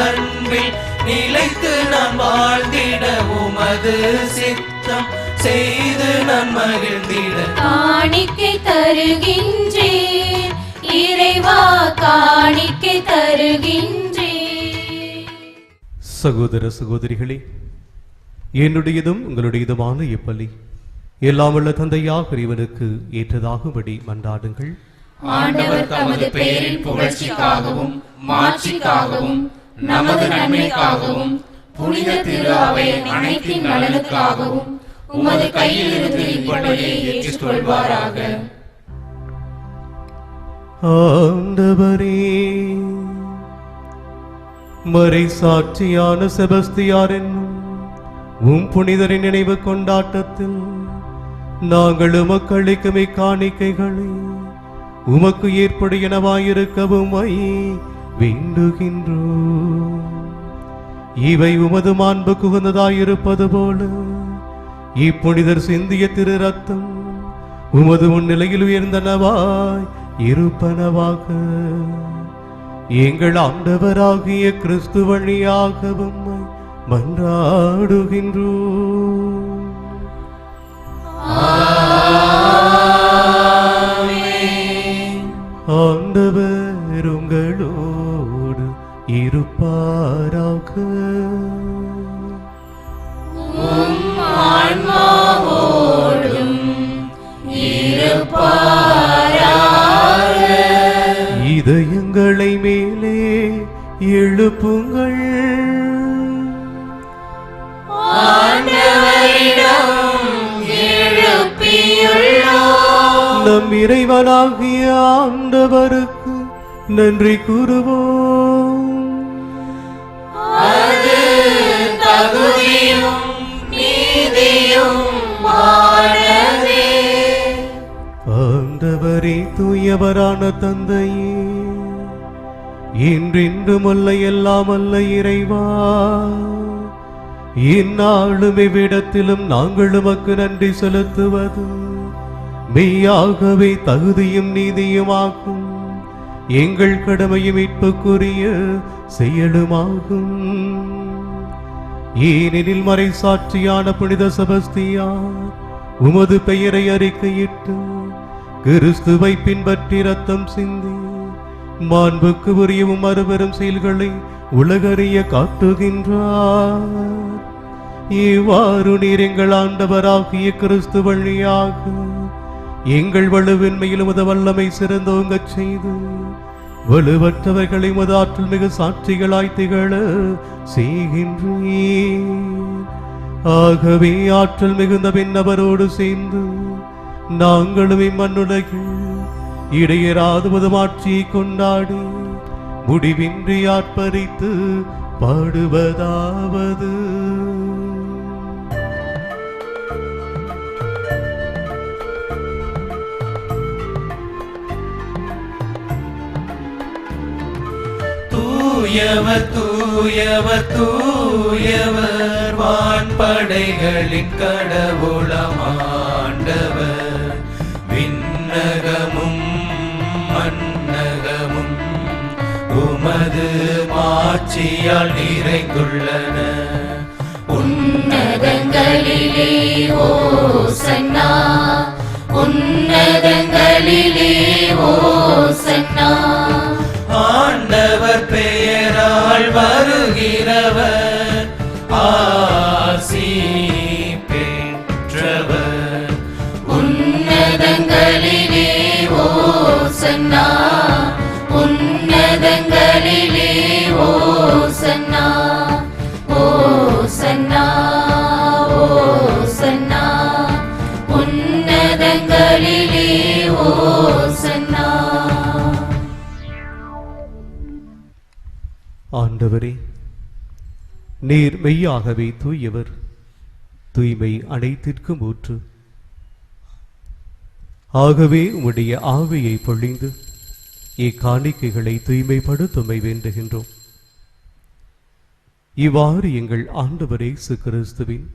அன்பில் நிலைத்து நான் வாழ்ந்திட, உமது சித்தம் செய்து நான் மகிழ்ந்திட. காணிக்கை தருகின்றேன் இறைவா, காணிக்கை தருகின்றேன். சகோதர சகோதரிகளே, என்னுடையதும் உங்களுடையதுமான இப்பலி எல்லாம் உள்ள தந்தையாக இறைவனுக்கு ஏற்றதாகும்படி மன்றாடுங்கள். ஆண்டவர் தமது பெயரின் புகழ்ச்சிக்காகவும் மாட்சிக்காகவும் நமது நன்மைக்காகவும் புனித திரு அவை அனைத்தின் நலனுக்காகவும் உமது கையிலிருந்து இப்படியை ஏற்றுக்கொள்வாராக. ஆண்டவரே, மறை சாட்சியான செபஸ்தியார் என்னும் உம் புனிதரின் நினைவு கொண்டாட்டத்தில் நாங்கள் உமக்கு அளிக்கும் இக்காணிக்கைகளை உமக்கு ஏற்புடையனவாயிருக்கவும் வேண்டுகின்றோம். இவை உமது மாண்புக்கு உகந்ததாயிருப்பது போல இப்புனிதர் சிந்திய திரு ரத்தம் உமது முன்னிலையில் உயர்ந்தனவாய் இருப்பனவாக. எங்கள் ஆண்டவராகிய கிறிஸ்து வழியாக உம்மை மன்றாடுகின்றோம். ஆண்டவர் உங்களோடு இருப்பாராக. ஆன்மாவோடும் இருப்பாராக. இதயங்களை மேலே எழுப்புங்கள். ஆண்டவரிடம் எழுப்பியுள்ளோம். நம் இறைவனாகிய ஆண்டவருக்கு நன்றி கூறுவோம். அது தகுதியும் நீதியுமானதே. ஆண்டவரே, தூயவரான தந்தையே, என்றென்றும் அல்ல எல்லாம் அல்ல இறைவா, இந்நாளும் இவ்விடத்திலும் நாங்கள் உமக்கு நன்றி செலுத்துவது மெய்யாகவே தகுதியும் நீதியுமாகும். எங்கள் கடமையும் மீட்புக்குரிய செயலுமாகும். ஏனெனில் மறை சாட்சியான புனித செபஸ்தியார் உமது பெயரை அறிக்கையிட்டு கிறிஸ்துவை பின்பற்றி ரத்தம் சிந்தி மாண்புக்கு உரியவும் அருவரும் செயல்களை உலகறிய காட்டுகின்றார். இவ்வாறு நீர் எங்கள் ஆண்டவராகிய கிறிஸ்து வழியாக எங்கள் வலுவின்மையில் உமது வல்லமை சிறந்தோங்கச் செய்து வலுவற்றவர்களை உமது ஆற்றல் மிகு சாட்சிகளாய் திகழ செய்கின்றீர். ஆகவே ஆற்றல் மிகுந்த பின்னவரோடு சேர்ந்து நாங்களும் இம்மண்ணுலகில் இடையராது முதுமாட்சியை கொண்டாடி முடிவின்றி ஆர்ப்பரித்து பாடுவதாவது. தூய தூயவர் தூயவர் தூயவர் வான்படைகளின் கடவுளம் ஆண்டவர். விண்ணகமும் மன்னகமும் உமது மாட்சியால் நிறைந்துள்ளன. உன்னதங்களிலே ஓசன்னா, உன்னதங்களிலே ஓசன்னா. ஆண்டவர் பெயரால் வருகிறவர் ஆசி பெற்றவர். உன்னதங்களிலே ஓசன்னா, உன்னதங்களிலே ஓசன்னா. ஓசன்னா ஓசன்னா, உன்னதங்களிலே ஓசன்னா. ஆண்டவரே, நீர் மெய்யாகவே தூயவர், தூய்மை அனைத்திற்கும் ஊற்று. ஆகவே உம்முடைய ஆவியை பொழிந்து இக்காணிக்கைகளை தூய்மைப்படுத்துமை வேண்டுகின்றோம். இவ்வாறு எங்கள் ஆண்டவர் இயேசு கிறிஸ்துவின்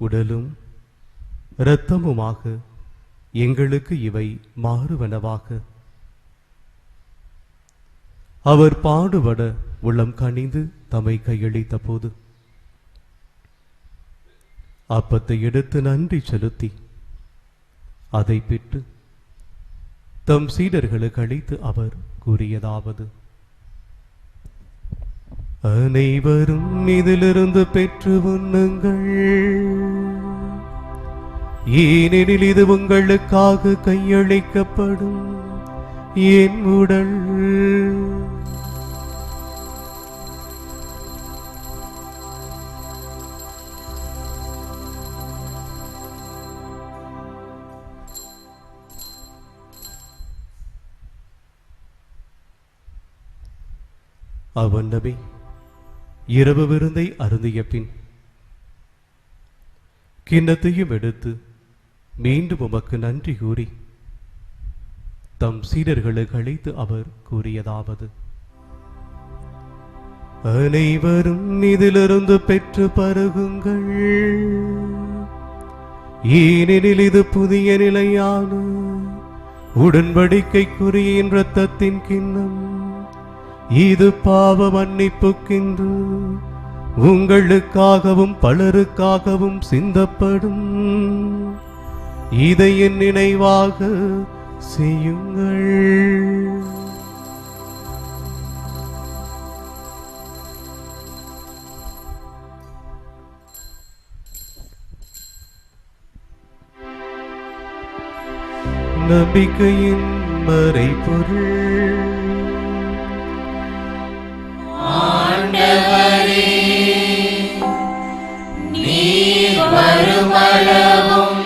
உடலும் இரத்தமுமாக எங்களுக்கு இவை மாறுவனவாக. அவர் பாடுபட உள்ளம் கனிந்து தம்மை கையளித்த போது அப்பத்தை எடுத்து நன்றி செலுத்தி அதை பெற்று தம் சீடர்களுக்கு அளித்து அவர் கூறியதாவது: அனைவரும் இதிலிருந்து பெற்று உண்ணுங்கள், ஏனெனில் இது உங்களுக்காக கையளிக்கப்படும் என் உடல். அவ்வண்ணமே இரவு விருந்தை அருந்திய பின் கிண்ணத்தையும் எடுத்து மீண்டும் உமக்கு நன்றி கூறி தம் சீடர்களுக்கு அழைத்து அவர் கூறியதாவது: அனைவரும் இதிலிருந்து பெற்று பருகுங்கள், ஏனெனில் இது புதிய நிலையான உடன்படிக்கைக்குரிய என் இரத்தத்தின் கிண்ணம். இது பாவ மன்னிப்புக்கென்று உங்களுக்காகவும் பலருக்காகவும் சிந்தப்படும். இதை என் நினைவாக செய்யுங்கள். நம்பிக்கையின் மறைபொருள். ஆண்டவரே, நீர் வருமளவும்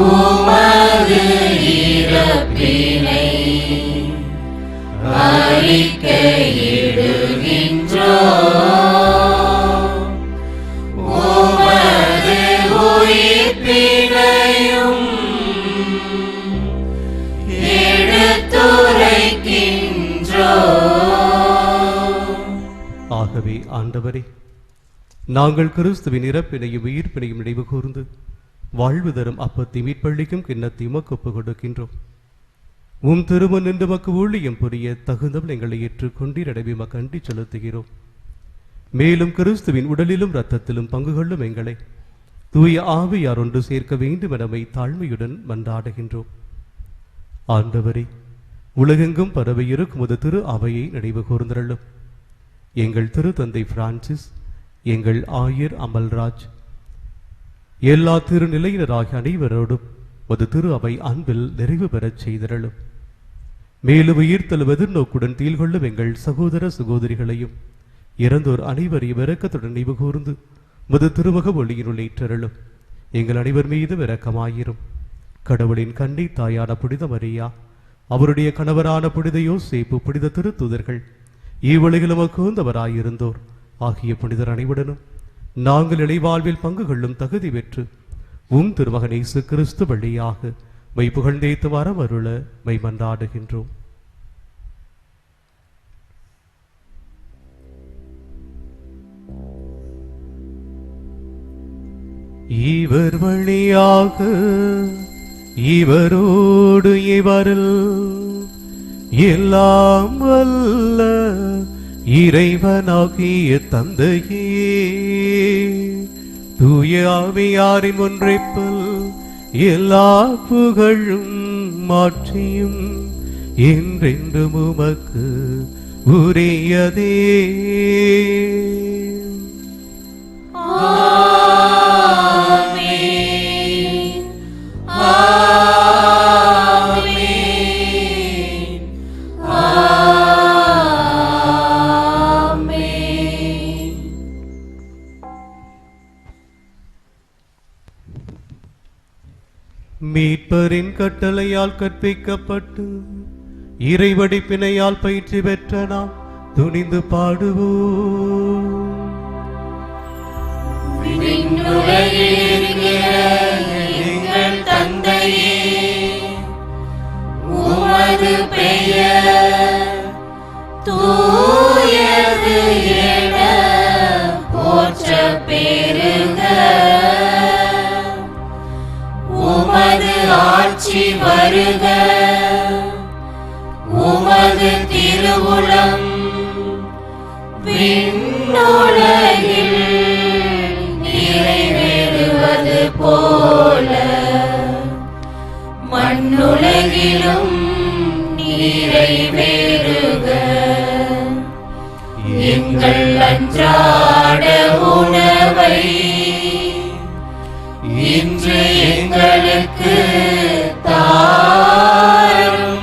உமது இறப்பினை அறிக்கையிடுகின்றோம், உமது உயிர்ப்பினையும் ஆகவே ஆண்டவரே, நாங்கள் கிறிஸ்துவின் இறப்பினையும் உயிர்ப்பினையும் நினைவு கூர்ந்து வாழ்வு தரும் அப்பத்தை மீட்பளிக்கும் கிண்ணத்தை உமக்கு ஒப்புக் கொடுக்கின்றோம். உம் திருமண் என்று மக்கு ஊழியம் புரிய தகுந்தவள் எங்களை ஏற்றுக்கொண்டீர். எனவே மக்கு நன்றி செலுத்துகிறோம். மேலும் கிறிஸ்துவின் உடலிலும் இரத்தத்திலும் பங்கு கொள்ளும் எங்களை தூய ஆவியார் ஒன்று சேர்க்க வேண்டும் என தாழ்மையுடன் மன்றாடுகின்றோம். ஆண்டவரே, உலகெங்கும் பரவி இருக்கும் ஒரு திரு அவையை நினைவு கூர்ந்தருளும். எங்கள் திருத்தந்தை பிரான்சிஸ், எங்கள் ஆயர் அமல்ராஜ், எல்லா திருநிலையினராகிய அனைவரோடும் ஒரு திரு அவை அன்பில் நிறைவு பெறச் செய்தருளும். மேலும் உயிர்த்தெழும் எதிர்நோக்குடன் தீழ்கொள்ளும் எங்கள் சகோதர சகோதரிகளையும் இறந்தோர் அனைவரையும் இரக்கத்துடன் நினைவு கூர்ந்து முது திருமுக ஒளியினுள் ஏற்றருளும். எங்கள் அனைவர் மீதும் இரக்கமாயிரும். கடவுளின் கண்ணை தாயான புனித மரியா, அவருடைய கணவரான புனித யோசேப்பு, புனித திருத்தூதர்கள், இவ்வுலகிலும் கூர்ந்தவராயிருந்தோர் ஆகிய புனிதர் அனைவருடனும் நாங்கள் இளைவாழ்வில் பங்கு கொள்ளும் தகுதி பெற்று உம் திருமகன் இயேசு கிறிஸ்து வழியாக மெய் புகழ்ந்தேத்து வரம் அருள மெய் மன்றாடுகின்றோம். இவர் வழியாக இவரோடு இவரில் எல்லாம் வல்ல இறைவனாகிய தந்தையே, தூய ஆவியாரின் ஒன்றைப்பல் எல்லா புகழும் மாற்றியும் என்றென்றும் உமக்கு உரியதே. ஆமென். ஆமென். ஆமென். மீட்பரின் கட்டளையால் கற்பிக்கப்பட்டு இறைவடிப்பினையால் பயிற்சி பெற்ற நாம் துணிந்து பாடுவோம். விண்ணுலகில் இருக்கிற எங்கள் தந்தையே, உமது பெயர் தூயது என போற்றப் பெறுக. உமது ஆட்சி வருக. உமது திருவுளம் விண்ணுலகில் நிறைவேறுவது போல மண்ணுலகிலும் நிறைவேறுக. எங்கள் அன்றாட உணவை இன்று எங்களுக்கு தாரும்.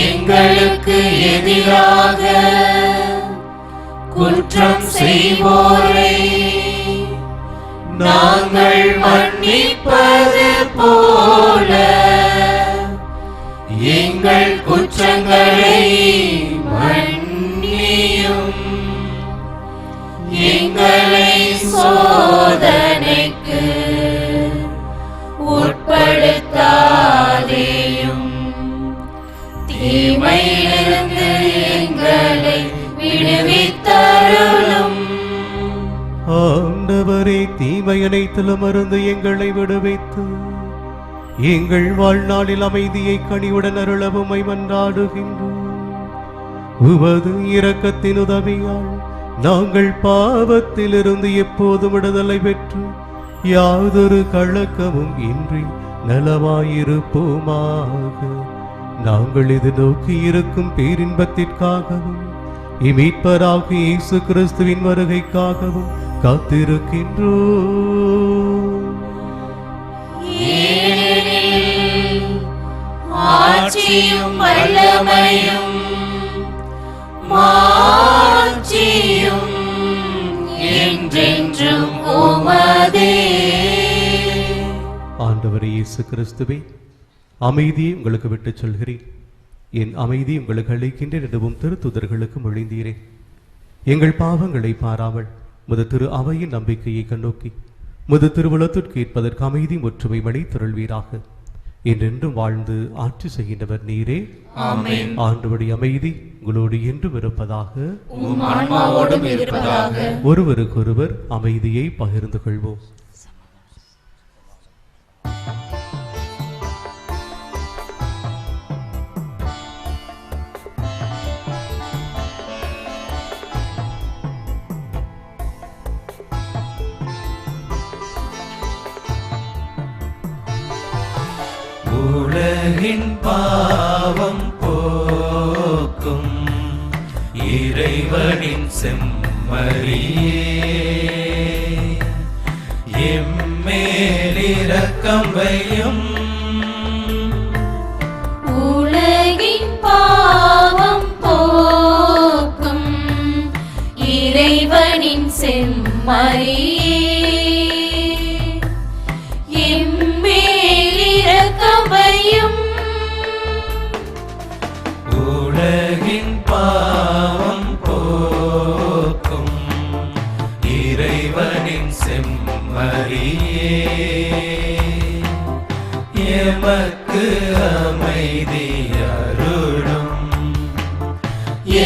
எங்களுக்கு எதிராக குற்றம் செய்வோரை நாங்கள் மன்னிப்பது போல எங்கள் குற்றங்களை மன்னியும். எங்களை சோதனைக்கு உட்படுத்தாதேயும், தீமையிலிருந்து எங்களை விடுவித்தருளும். ஆண்டவரே, தீமை அனைத்திலும் இருந்து எங்களை விடுவித்து எங்கள் வாழ்நாளில் அமைதியை கனிவுடன் அருளவுமை மன்றாடுகின்றோம். உமது இரக்கத்தின் உதவியால் நாங்கள் பாவத்திலிருந்து எப்போதும் விடுதலை பெற்று யாதொரு கலக்கமும் இன்றி நலமாயிருப்போமாக. நாங்கள் இது நோக்கி இருக்கும் பேரின்பத்திற்காகவும் இமீட்பராகிய இயேசு கிறிஸ்துவின் வருகைக்காகவும் காத்திருக்கின்றோம். ஏனெனில் ஆட்சியும் வல்லமையும் மாட்சியும் என்றென்றும் உமதே. ஆண்டவரே இயேசு கிறிஸ்துவே, அமைதியை உங்களுக்கு விட்டுச் சொல்கிறேன், என் அமைதி உங்களுக்கு அளிக்கின்றேன் எனவும் திருத்துதர்களுக்கு மொழிந்தீரே. எங்கள் பாவங்களை பாராமல் முது திரு அவையின் நம்பிக்கையை கண்ணோக்கி முது திருவுளத்திற்கு ஏற்பதற்கு அமைதி ஒற்றுமை வழி திரள்வீராக. என்றென்றும் வாழ்ந்து ஆட்சி செய்கின்றவர் நீரே. ஆமென். ஆண்டவருடைய அமைதி உங்களோடு என்றும் இருப்பதாக. உம் ஆன்மாவோடும் இருப்பதாக. ஒருவருக்கொருவர் அமைதியை பகிர்ந்து கொள்வோம். உலகின் பாவம் போக்கும் இறைவனின் செம்மறியே, எம்மேலிரக்கம் வையும். உலகின் பாவம் போக்கும் இறைவனின் செம்மறியே, எம்மேலிரக்கமையும். உலகின் பாவம் போக்கும் இறைவனின் செம்மறியே, எமக்கு அமைதி அருளும்.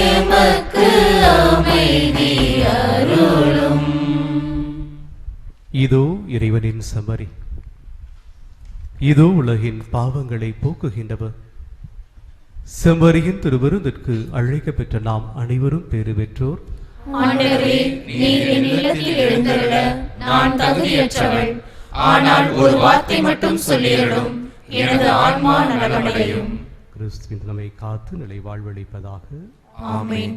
எமக்கு அமைதி அருளும். இதோ இறைவனின் செம்மறி, இதோ உலகின் பாவங்களை போக்குகின்றவர். செம்மறியின் திருவிருந்திற்கு அழைக்கப்பெற்ற நாம் அனைவரும் பேறு பெற்றோர். ஆண்டவரே, நீர் என் இல்லத்தில் எழுந்தருள நான் தகுதியற்றவள். ஆனால் ஒரு வார்த்தை மட்டும் சொல்லியருளும், எனது ஆன்மா நலமடையும். கிறிஸ்துவின் நம்மை காத்து நிலை வாழ்வளிப்பதாக. ஆமென்.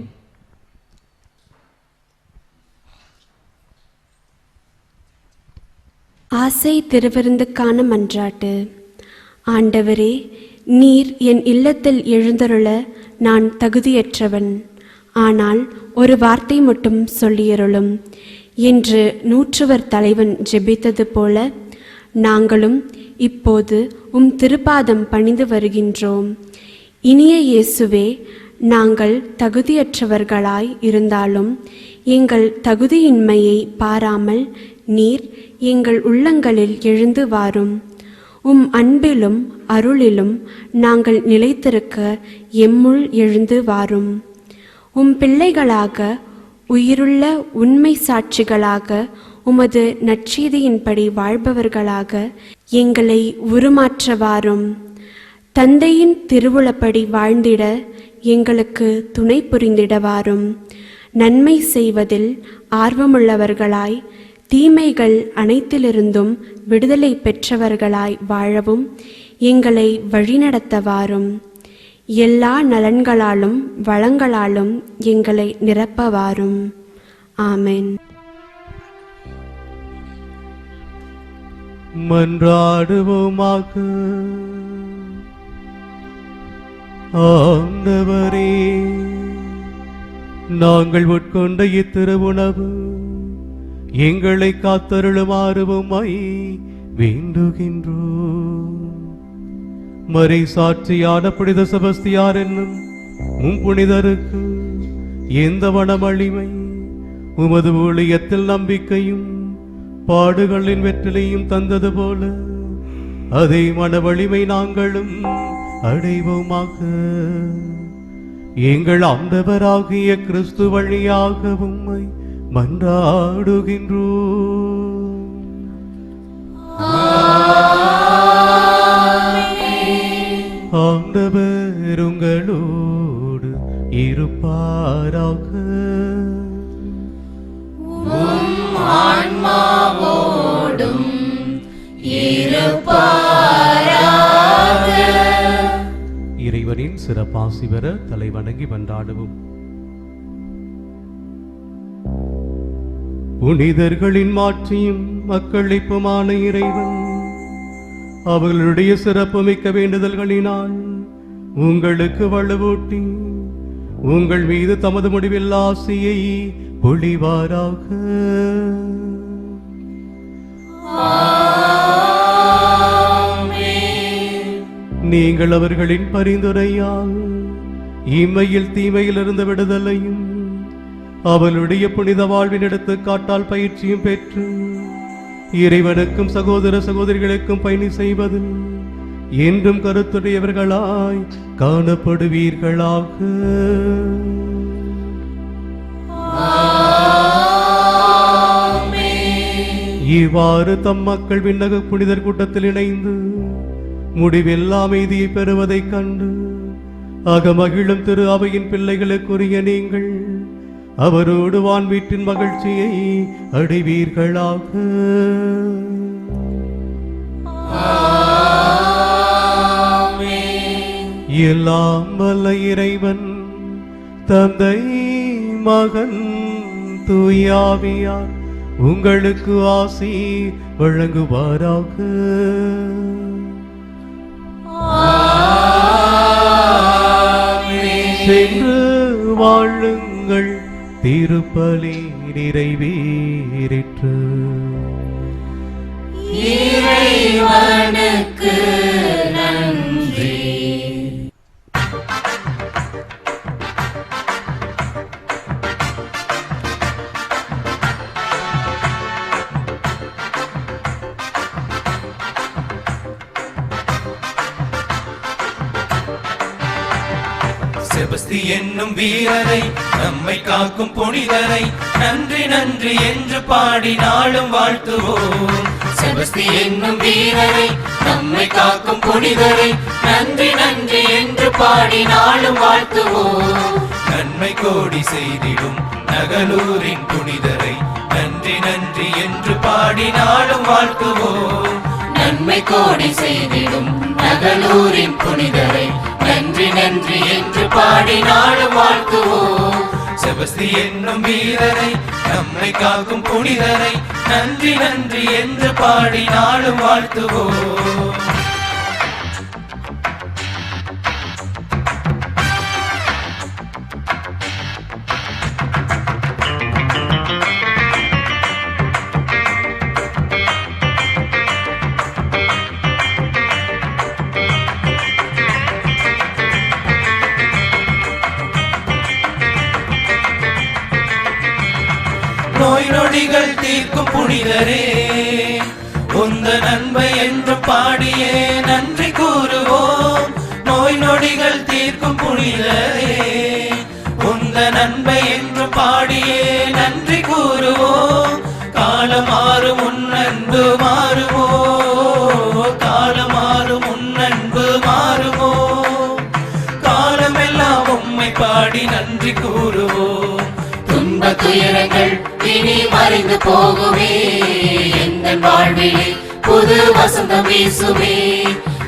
ஆசை திருவிருந்துக்கான மன்றாட்டு. ஆண்டவரே, நீர் என் இல்லத்தில் எழுந்தருள நான் தகுதியற்றவன். ஆனால் ஒரு வார்த்தை மட்டும் சொல்லியருளும் என்று நூற்றுவர் தலைவன் ஜெபித்தது போல நாங்களும் இப்போது உம் திருப்பாதம் பணிந்து வருகின்றோம். இனிய இயேசுவே, நாங்கள் தகுதியற்றவர்களாய் இருந்தாலும் எங்கள் தகுதியின்மையை பாராமல் நீர் எங்கள் உள்ளங்களில் எழுந்து வாரும். உம் அன்பிலும் அருளிலும் நாங்கள் நிலைத்திருக்க எம்முள் எழுந்து வாரும். உம் பிள்ளைகளாக, உயிருள்ள உண்மை சாட்சிகளாக, உமது நற்செய்தியின்படி வாழ்பவர்களாக எங்களை உருமாற்ற வாரும். தந்தையின் திருவுளப்படி வாழ்ந்திட எங்களுக்கு துணை புரிந்திட வாரும். நன்மை செய்வதில் ஆர்வமுள்ளவர்களாய், தீமைகள் அனைத்திலிருந்தும் விடுதலை பெற்றவர்களாய் வாழவும் எங்களை வழிநடத்த வாரும். எல்லா நலன்களாலும் வளங்களாலும் எங்களை நிரப்ப வாரும். ஆமென். மன்றாடுவோமாக. ஆண்டவரே, நாங்கள் உட்கொண்ட இத்திருவுணவு எங்களை காத்தருளுமாறுமாய் வேண்டுகின்றோம். மறை சாட்சியான புனித செபஸ்தியார் என்னும் புனிதருக்கு எந்த வனமளிமை உமது ஊழியத்தில் நம்பிக்கையும் பாடுகளின் வெற்றிலையும் தந்தது போல அதே மனவலிமை நாங்களும் அடைவோமாக. எங்கள் ஆண்டவராகிய கிறிஸ்து வழியாக உம்மை மன்றாடுகின்றோம். ஆண்டவர் உங்களோடு இருப்பாராக. ஆன்மாவோடும் இருப்பாராக. இறைவனின் சிறப்பாசி பெற தலை வணங்கி மன்றாடுவோம். புனிதர்களின் மாற்றியும் மக்களிப்புமான இறைவன் அவர்களுடைய சிறப்பு மிக்க வேண்டுதல்களினால் உங்களுக்கு வலுவூட்டி உங்கள் மீது தமது முடிவில்லா ஆசியை பொழிவாராக. நீங்கள் அவர்களின் பரிந்துரையால் இம்மையில் தீமையிலிருந்து விடுதலையும் அவளுடைய புனித வாழ்வின் எடுத்துக்காட்டால் பயிற்சியும் பெற்று இறைவனுக்கும் சகோதர சகோதரிகளுக்கும் பயணி செய்வதில் என்றும் கருத்துடையவர்களாய் காணப்படுவீர்களாக. இவ்வாறு தம் மக்கள் விண்ணக புனிதர் கூட்டத்தில் இணைந்து முடிவெல்லா அமைதியை பெறுவதைக் கண்டு அகமகிழும் திரு அவையின் பிள்ளைகளுக்குரிய நீங்கள் அவரோடு வான்வீட்டின் மகிழ்ச்சியை அடைவீர்களாக. எல்லாம் வல்ல இறைவன் தந்தை மகன் தூயாவியார் உங்களுக்கு ஆசி வழங்குவாராக. சென்று வாழுங்கள், திருப்பலி நிறைவேறிற்று. இறைவனுக்கு நன்றி. செபஸ்தி என்னும் வீரரை நம்மை காக்கும் புனிதரை நன்றி நன்றி என்று பாடி நாளும் வாழ்த்துவோம். செபஸ்தி என்னும் வீரரை நம்மை காக்கும் புனிதரை நன்றி நன்றி என்று பாடி நாளும் வாழ்த்துவோம். நன்மை கோடி செய்திடும் நகலூரின் புனிதரை நன்றி நன்றி என்று பாடி நாளும் வாழ்த்துவோம். நன்மை கோடி செய்திடும் நகலூரின் புனிதரை நன்றி நன்றி என்று பாடி நாளும் வாழ்த்துவோம். செபஸ்தி என்னும் வீரரை நம்மை காக்கும் புனிதரை நன்றி நன்றி என்று பாடி நாளும் வாழ்த்துவோம். நோய் நொடிகள் தீர்க்கும் புனிதரே உந்த நன்மை என்று பாடியே நன்றி கூறுவோம். நோய் நொடிகள் தீர்க்கும் புனிதரே உந்த நன்மை என்று பாடியே நன்றி கூறுவோம். காலம் மாறும் உன்னன்பு மாறுமோ, காலம் மாறும் உன்னன்பு மாறுமோ, காலமெல்லாம் உம்மை பாடி நன்றி கூறுவோம். துன்ப துயரங்கள் இனி மறைந்து போகுமே, எங்கள் வாழ்விலே புது வசந்தம் வீசுமே.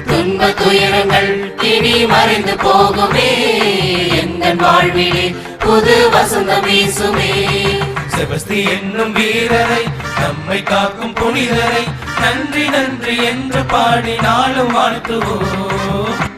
துன்ப துயரங்கள் இனி மறைந்து போகுமே, எங்கள் வாழ்விலே புது வசந்தம் வீசுமே. செபஸ்தி என்னும் வீரரை நம்மை காக்கும் புனிதரை நன்றி நன்றி என்று பாடி நாளும் வாழ்த்துவோம்.